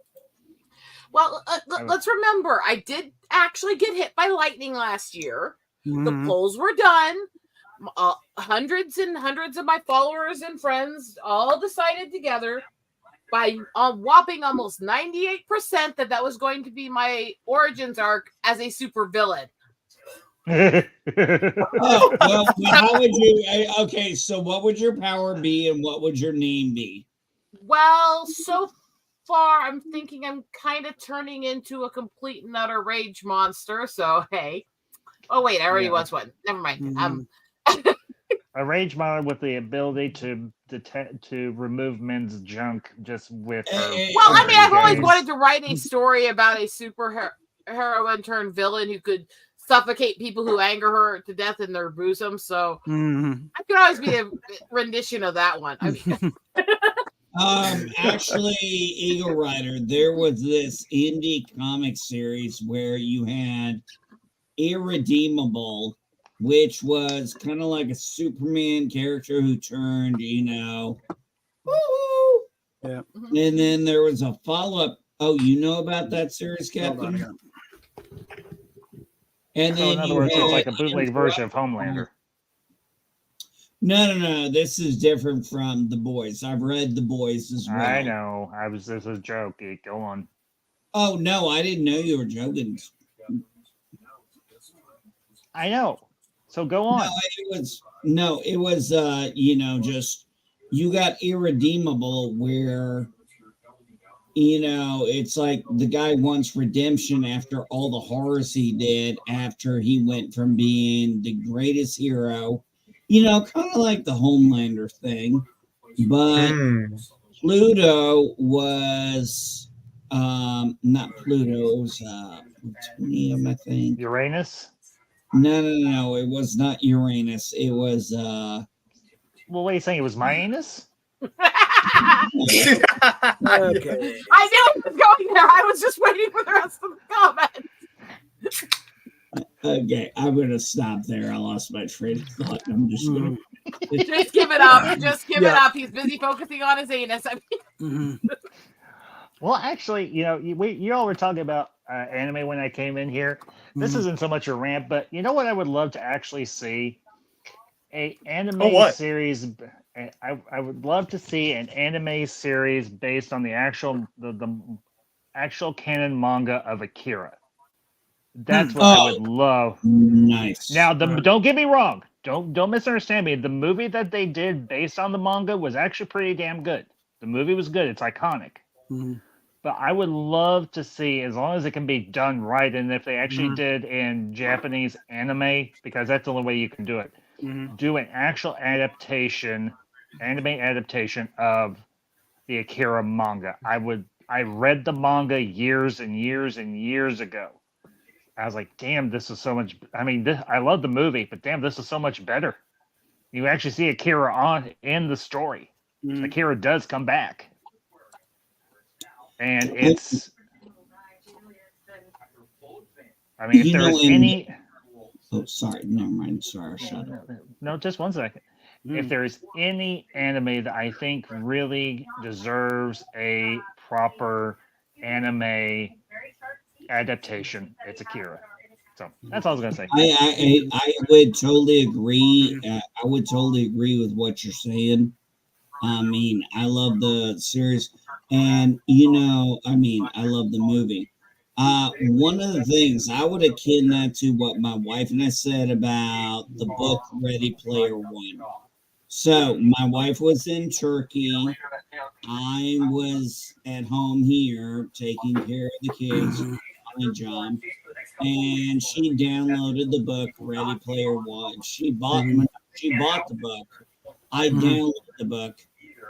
Well, let's remember, I did actually get hit by lightning last year. The Mhm. polls were done. Hundreds and hundreds of my followers and friends all decided together by a whopping almost 98% that was going to be my origins arc as a super villain. Oh, well, how would you? Okay, so what would your power be, and what would your name be? Well, so far, I'm thinking I'm kind of turning into a complete and utter rage monster. So, hey. Oh, wait, I already Yeah. was one. Never mind. A rage mod with the ability to remove men's junk just with her. Well, I mean, I've always gaze. wanted to write a story about a super heroine turned villain who could suffocate people who anger her to death in their bosom. So Mhm. I could always be a rendition of that one. I mean, Actually, Eagle Rider, there was this indie comic series where you had Irredeemable, which was kind of like a Superman character who turned, Yeah. And then there was a follow-up. Oh, you know about that series, Captain? And So then in other you words, it's had like a bootleg version of Homelander. No. This is different from The Boys. I've read The Boys as well. I know. This was a joke. Go on. Oh no, I didn't know you were joking. I know. So go on. It was just you got Irredeemable where it's like the guy wants redemption after all the horrors he did after he went from being the greatest hero, kind of like the Homelander thing. But Pluto was not Pluto. It was Plutonium, I think. Uranus. No. It was not Uranus. It was. Well, what are you saying? It was my anus? Okay. I knew it was going there. I was just waiting for the rest of the comments. Okay, I'm gonna stop there. I lost my train of thought. I'm just gonna. Just give it up. Just give it Yeah. up. He's busy focusing on his anus. I mean, Well, actually, you all were talking about anime when I came in here. This isn't so much a rant, but you know what I would love to actually see? A anime what? series. I would love to see an anime series based on the actual canon manga of Akira. That's what I would love. Nice. Now, don't get me wrong. Don't misunderstand me. The movie that they did based on the manga was actually pretty damn good. The movie was good. It's iconic. But I would love to see, as long as it can be done right, and if they actually did in Japanese anime, because that's the only way you can do it, do an actual anime adaptation of the Akira manga. I read the manga years and years and years ago. I was like, damn, this is so much. I mean, I love the movie, but damn, this is so much better. You actually see Akira in the story. Akira does come back. And it's, I mean, if there's any. Oh, sorry. Never mind. Sorry. Shut up. No, just 1 second. If there's any anime that I think really deserves a proper anime adaptation, it's Akira. So that's all I was gonna say. I would totally agree. I would totally agree with what you're saying. I mean, I love the series, and I love the movie. One of the things I would akin that to what my wife and I said about the book Ready Player One. So my wife was in Turkey. I was at home here taking care of the kids, my job, and she downloaded the book Ready Player One. She bought the book. I downloaded the book,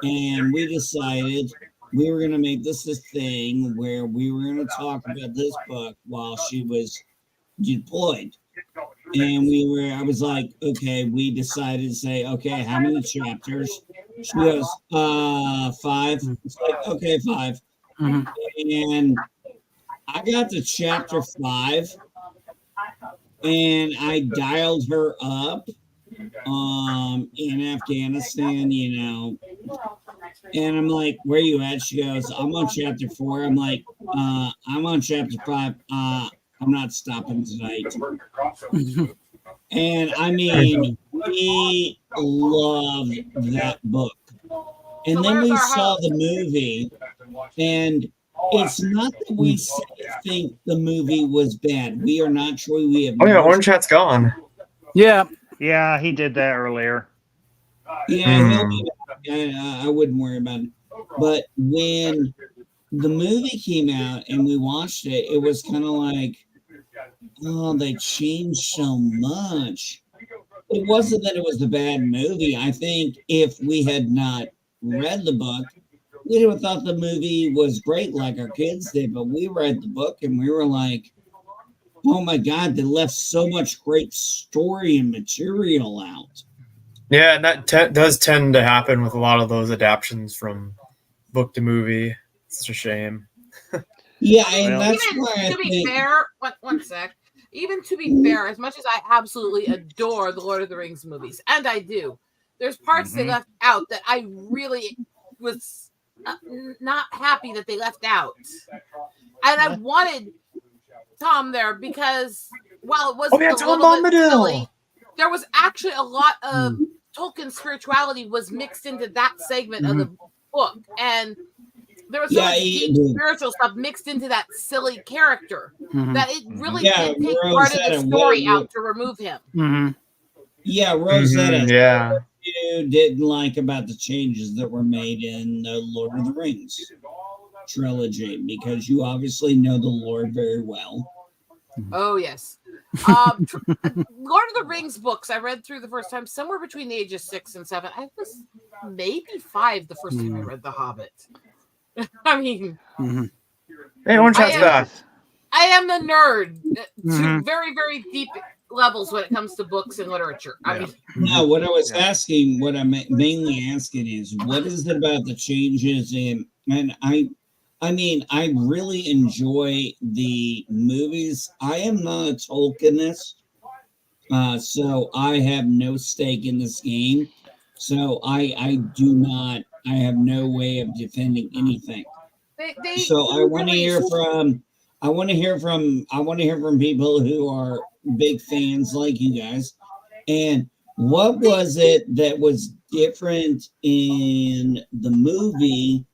and we decided we were going to make this a thing where we were going to talk about this book while she was deployed. And I was like, okay, we decided to say, okay, how many chapters? She goes, 5. It's like, okay, 5. And I got to chapter 5 and I dialed her up in Afghanistan, and I'm like, where you at? She goes, I'm on chapter 4. I'm like, I'm on chapter 5. I'm not stopping tonight. And I mean, we loved that book. And then we saw the movie, and it's not that we think the movie was bad. We are not sure. We have. Oh yeah, Orange Hat's gone. Yeah. Yeah, he did that earlier. Yeah, he'll be back. I wouldn't worry about it. But when the movie came out and we watched it, it was kind of like, oh, they changed so much. It wasn't that it was a bad movie. I think if we had not read the book, we'd have thought the movie was great like our kids did. But we read the book and we were like, oh my God, they left so much great story and material out. Yeah, and that does tend to happen with a lot of those adaptions from book to movie. It's such a shame. Yeah, and that's why to be fair, one sec. Even to be fair, as much as I absolutely adore the Lord of the Rings movies, and I do, there's parts they left out that I really was not happy that they left out. And I wanted Tom there because while it wasn't a little bit silly, there was actually a lot of Tolkien's spirituality was mixed into that segment of the book, and there was so much deep spiritual stuff mixed into that silly character that it really did take part of the story out to remove him. Yeah, Rosetta. Yeah. What you didn't like about the changes that were made in the Lord of the Rings trilogy, because you obviously know the Lord very well. Oh yes. Lord of the Rings books I read through the first time somewhere between the ages 6 and 7. I was maybe 5 the first time I read The Hobbit. I mean, Hey, Orange Hat's I am- back. I am the nerd to Mhm. very, very deep levels when it comes to books and literature. I mean, No, what I was Yeah. asking, what I'm mainly asking is, what is it about the changes in? And I mean, I really enjoy the movies. I am not a Tolkienist, so I have no stake in this game. So I do not. I have no way of defending anything. they So I want to hear released- from. I want to hear from. I want to hear from people who are big fans like you guys. And what was it that was different in the movie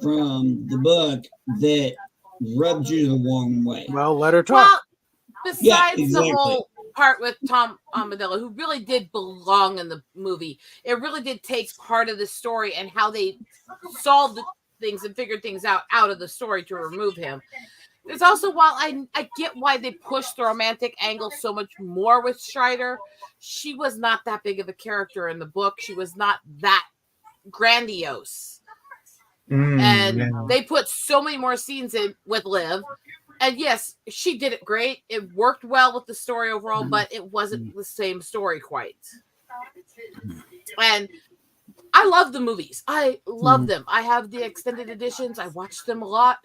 from the book that rubbed you the wrong way? Well, let her talk. Well, besides exactly. the whole part with Tom Armadillo, who really did belong in the movie, it really did take part of the story and how they solved things and figured things out of the story to remove him. There's also, while I get why they pushed the romantic angle so much more with Strider, she was not that big of a character in the book. She was not that grandiose. And Yeah. they put so many more scenes in with Liv. And yes, she did it great. It worked well with the story overall, but it wasn't the same story quite. And I love the movies. I love them. I have the extended editions. I watch them a lot,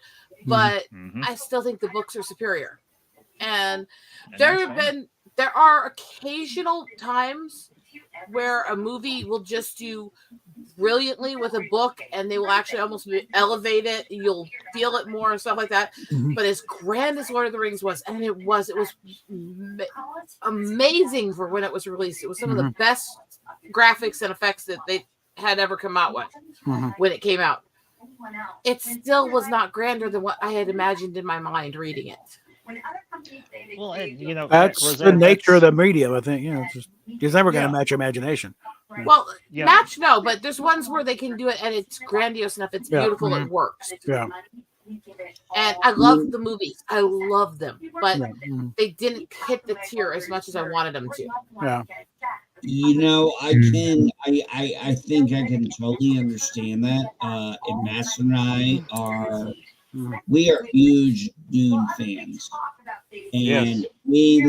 but Mhm. I still think the books are superior. And And there that's have fine. there are occasional times where a movie will just do brilliantly with a book and they will actually almost elevate it. You'll feel it more and stuff like that. But as grand as Lord of the Rings was, and it was amazing for when it was released. It was some of the best graphics and effects that they had ever come out with when it came out. It still was not grander than what I had imagined in my mind reading it. Well, you know, That's Rosette, the nature of that's- the medium, I think. You know, it's never going to Yeah. match your imagination. Well, Yeah. match no, but there's ones where they can do it and it's grandiose enough. It's Yeah. beautiful. It works. Yeah. And I love the movies. I love them, but Yeah. they didn't hit the tier as much as I wanted them to. Yeah. You know, I think I can totally understand that. And Master and I are, we are huge Dune fans. And Yes. we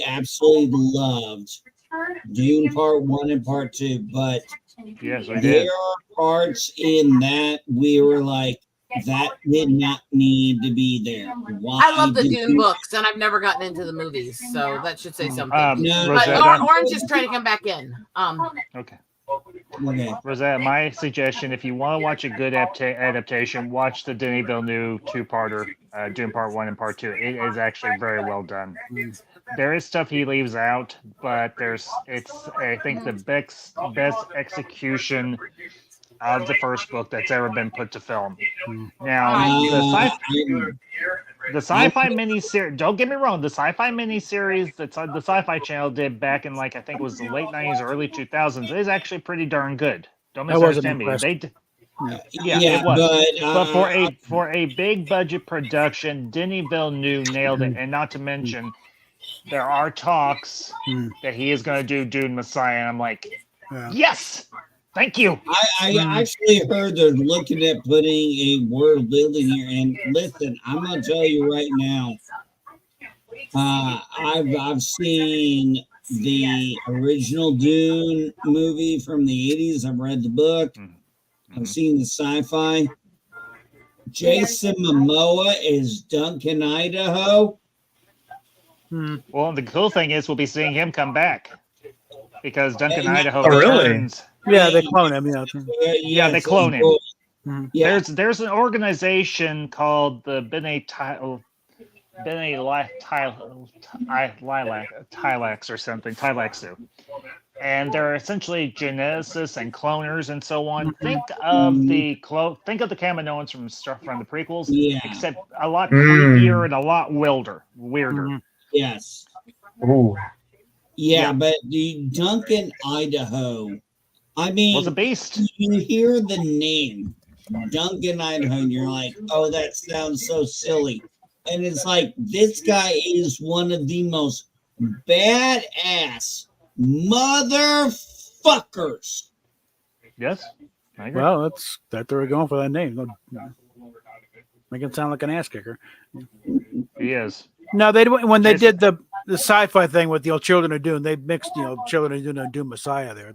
absolutely loved Dune Part 1 and Part 2. But Yes, we did. there are parts in that we were like, that did not need to be there. Why I love the did Dune you- books, and I've never gotten into the movies, so that should say something. No, But Rosetta, Orange is trying to come back in. okay. Okay. Rosetta, my suggestion, if you want to watch a good adaptation, watch the Denis Villeneuve two-parter, Dune Part 1 and Part 2. It is actually very well done. There is stuff he leaves out, but I think the best execution of the first book that's ever been put to film. Now, the sci-fi miniseries, don't get me wrong, the sci-fi miniseries that the Sci-Fi Channel did back in, like, I think it was the late 90s or early 2000s is actually pretty darn good. Don't That wasn't misunderstand me. impressive. Yeah, it was. but, But for a big budget production, Denis Villeneuve nailed it. And not to mention, there are talks that he is going to do Dune Messiah, and I'm like, yes, thank you. I actually heard they're looking at putting a world building here. And listen, I'm gonna tell you right now. I've seen the original Dune movie from the 80s. I've read the book. I've seen the sci-fi. Jason Momoa is Duncan Idaho. Well, the cool thing is we'll be seeing him come back because Duncan Idaho Oh, really? returns. Yeah, they clone him. Yeah. Yeah, they clone him. Yeah. There's an organization called the B'nai Tilax or something, Tilaxu. And they're essentially geneticists and cloners and so on. Think of the Kaminoans from the prequels, Yeah. except a lot creepier and a lot weirder. Yes. Ooh. Yeah, but the Duncan Idaho, I mean, Was a beast. you hear the name Duncan Idaho, and you're like, oh, that sounds so silly. And it's like, this guy is one of the most badass motherfuckers. Yes, I agree. Well, that's that they were going for that name. Make him sound like an ass kicker. He is. No, they when they Jason- did the sci-fi thing with the old Children of Doom, they mixed Children of Doom and Doom Messiah there.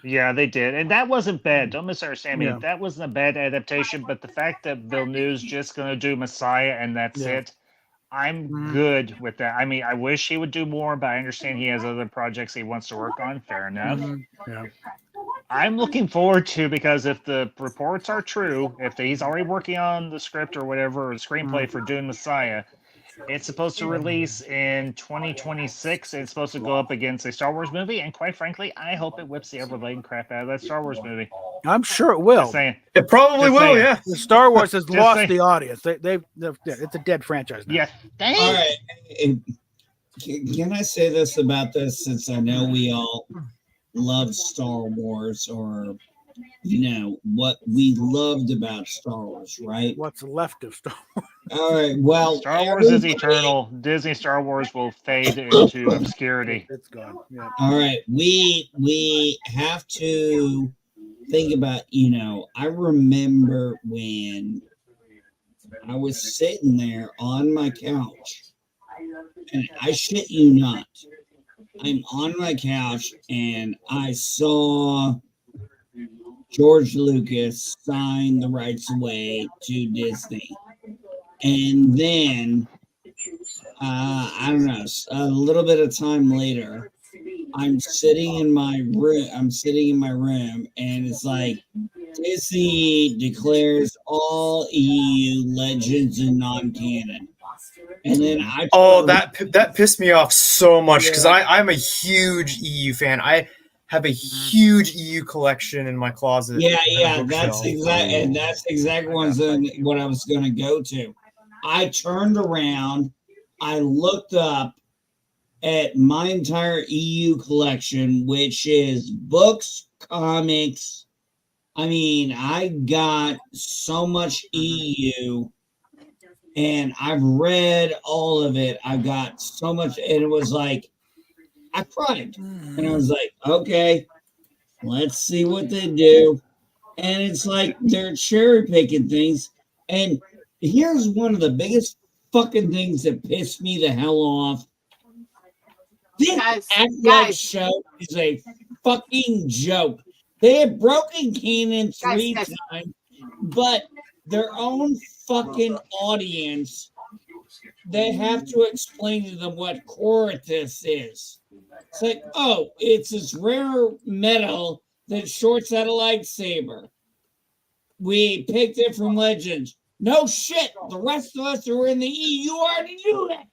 Yeah, they did, and that wasn't bad. Don't misunderstand me. Yeah. That wasn't a bad adaptation, but the fact that Villeneuve's just going to do Messiah and that's Yeah. it, I'm good with that. I mean, I wish he would do more, but I understand he has other projects he wants to work on. Fair enough. Yeah. I'm looking forward to, because if the reports are true, if he's already working on the script or whatever, or the screenplay for Dune Messiah, it's supposed to release in 2026. It's supposed to go up against a Star Wars movie, and quite frankly, I hope it whips the ever-loving crap out of that Star Wars movie. I'm sure it will. Just saying. It probably Just will, saying. yeah. The Star Wars has Just lost saying. the audience. They've it's a dead franchise now. Yeah. All right. Can I say this about this, since I know we all love Star Wars, or what we loved about Star Wars, right? What's left of Star Wars? All right. Well, Star Wars is everybody- eternal. Disney Star Wars will fade into obscurity. It's gone. Yeah. All right, we have to think about, I remember when I was sitting there on my couch, and I shit you not, I'm on my couch and I saw George Lucas sign the rights away to Disney. And then I don't know, a little bit of time later, I'm sitting in my room, and it's like Disney declares all EU legends and non-canon. And then that pissed me off so much, because I'm a huge EU fan. I have a huge EU collection in my closet. Yeah, that's exactly what I was going to go to. I turned around, I looked up at my entire EU collection, which is books, comics. I mean, I got so much EU, and I've read all of it. I've got so much, and it was like, I cried. And I was like, okay, let's see what they do. And it's like they're cherry picking things. And here's one of the biggest fucking things that pissed me the hell off. This Affleck show is a fucking joke. They have broken canon three times, but their own fucking audience, they have to explain to them what Corythus is. It's like, oh, it's this rare metal that shorts out a lightsaber. We picked it from Legends. No shit. The rest of us who are in the EU already knew that.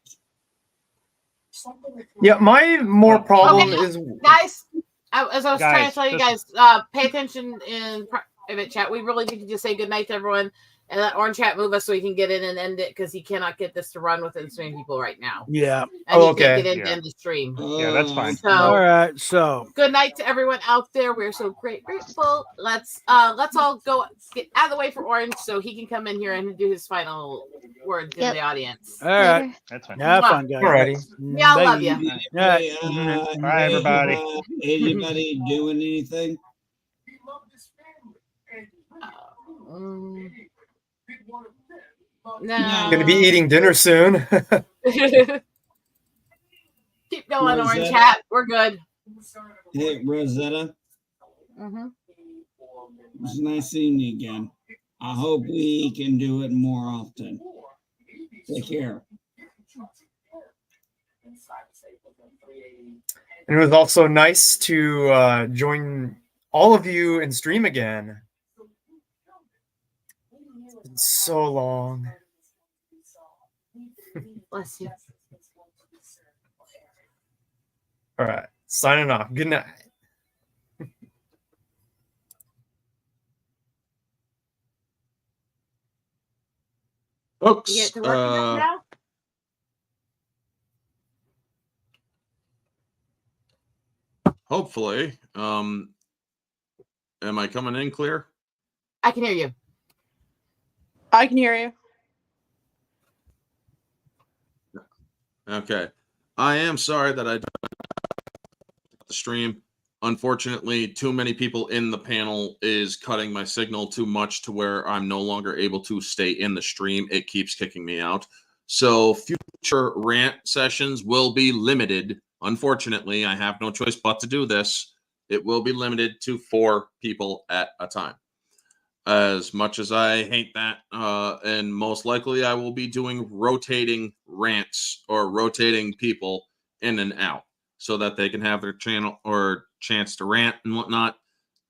Yeah, my more problem Okay, is guys, as I was trying Guys, to tell you this- guys, pay attention in private chat. We really need to just say goodnight to everyone and let Orange Chat move us so he can get in and end it, because he cannot get this to run within stream people right now. Yeah. And he Okay. can't get in to Yeah. end the stream. Yeah, that's fine. So All right. So good night to everyone out there. We're so grateful. Let's all go get out of the way for Orange so he can come in here and do his final words in Yep. the audience. all right. Later. That's fine. Have fun, guys. Alrighty. Yeah, I love Bye. you. All right. Bye, everybody. Anybody doing anything? No. gonna be eating dinner soon. Keep going, Orange Rosetta. Hat. We're good. Hey, Rosetta, Mm-hmm. it's nice seeing you again. I hope we can do it more often. Take care. And it was also nice to join all of you in stream again. It's been so long. Bless you. All right, signing off. Good night. You Folks, get to work now? hopefully, am I coming in clear? I can hear you. I can hear you. Okay. I am sorry that I the stream. unfortunately, too many people in the panel is cutting my signal too much to where I'm no longer able to stay in the stream. It keeps kicking me out. So future rant sessions will be limited. Unfortunately, I have no choice but to do this. It will be limited to 4 people at a time. As much as I hate that, and most likely I will be doing rotating rants or rotating people in and out so that they can have their channel or chance to rant and whatnot.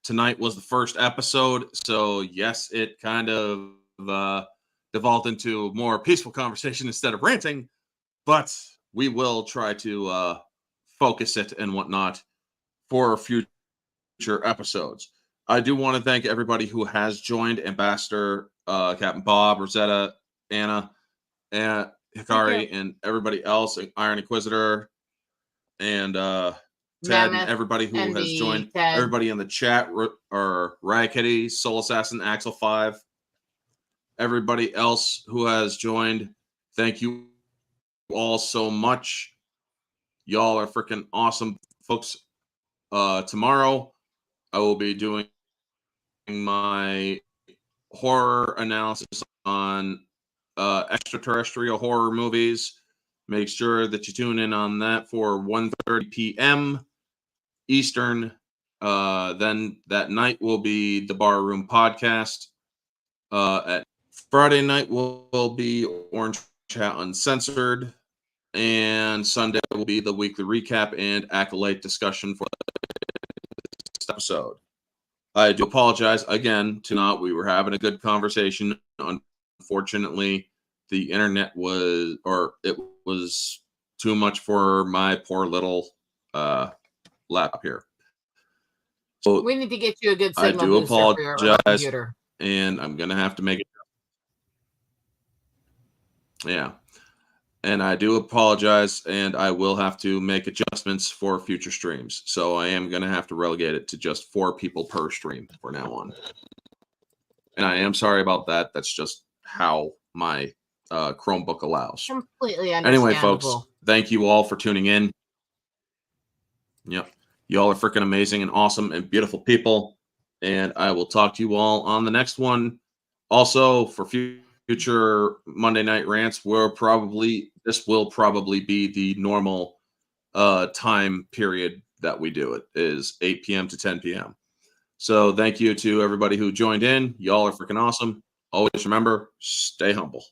Tonight was the first episode, so yes, it kind of devolved into more peaceful conversation instead of ranting, but we will try to focus it and whatnot for future episodes. I do want to thank everybody who has joined, Ambassador, Captain Bob, Rosetta, Anna, and Hikari, and everybody else, Iron Inquisitor, and Ted, Mammoth, and everybody who has Envy, joined, Ted. everybody in the chat, or Riot Kitty, Soul Assassin, Axel 5, everybody else who has joined. Thank you all so much. Y'all are freaking awesome, folks. Tomorrow, I will be doing my horror analysis on extraterrestrial horror movies. Make sure that you tune in on that for 1:30 p.m. Eastern. Then that night will be the Barroom Podcast. At Friday night will be Orange Chat Uncensored. And Sunday will be the weekly recap and acolyte discussion for this episode. I do apologize again to not. We were having a good conversation. Unfortunately, the internet was too much for my poor little laptop here. So We need to get you a good I signal do booster for your apologize, computer. and I'm gonna have to make it. Yeah. And I do apologize, and I will have to make adjustments for future streams. So I am going to have to relegate it to just 4 people per stream for now on. And I am sorry about that. That's just how my Chromebook allows. Completely Anyway, understandable. folks, thank you all for tuning in. Yep. Y'all are freaking amazing and awesome and beautiful people. And I will talk to you all on the next one. Also, for future Monday Night Rants, this will probably be the normal time period that we do it, is 8 p.m. to 10 p.m. So thank you to everybody who joined in. Y'all are freaking awesome. Always remember, stay humble.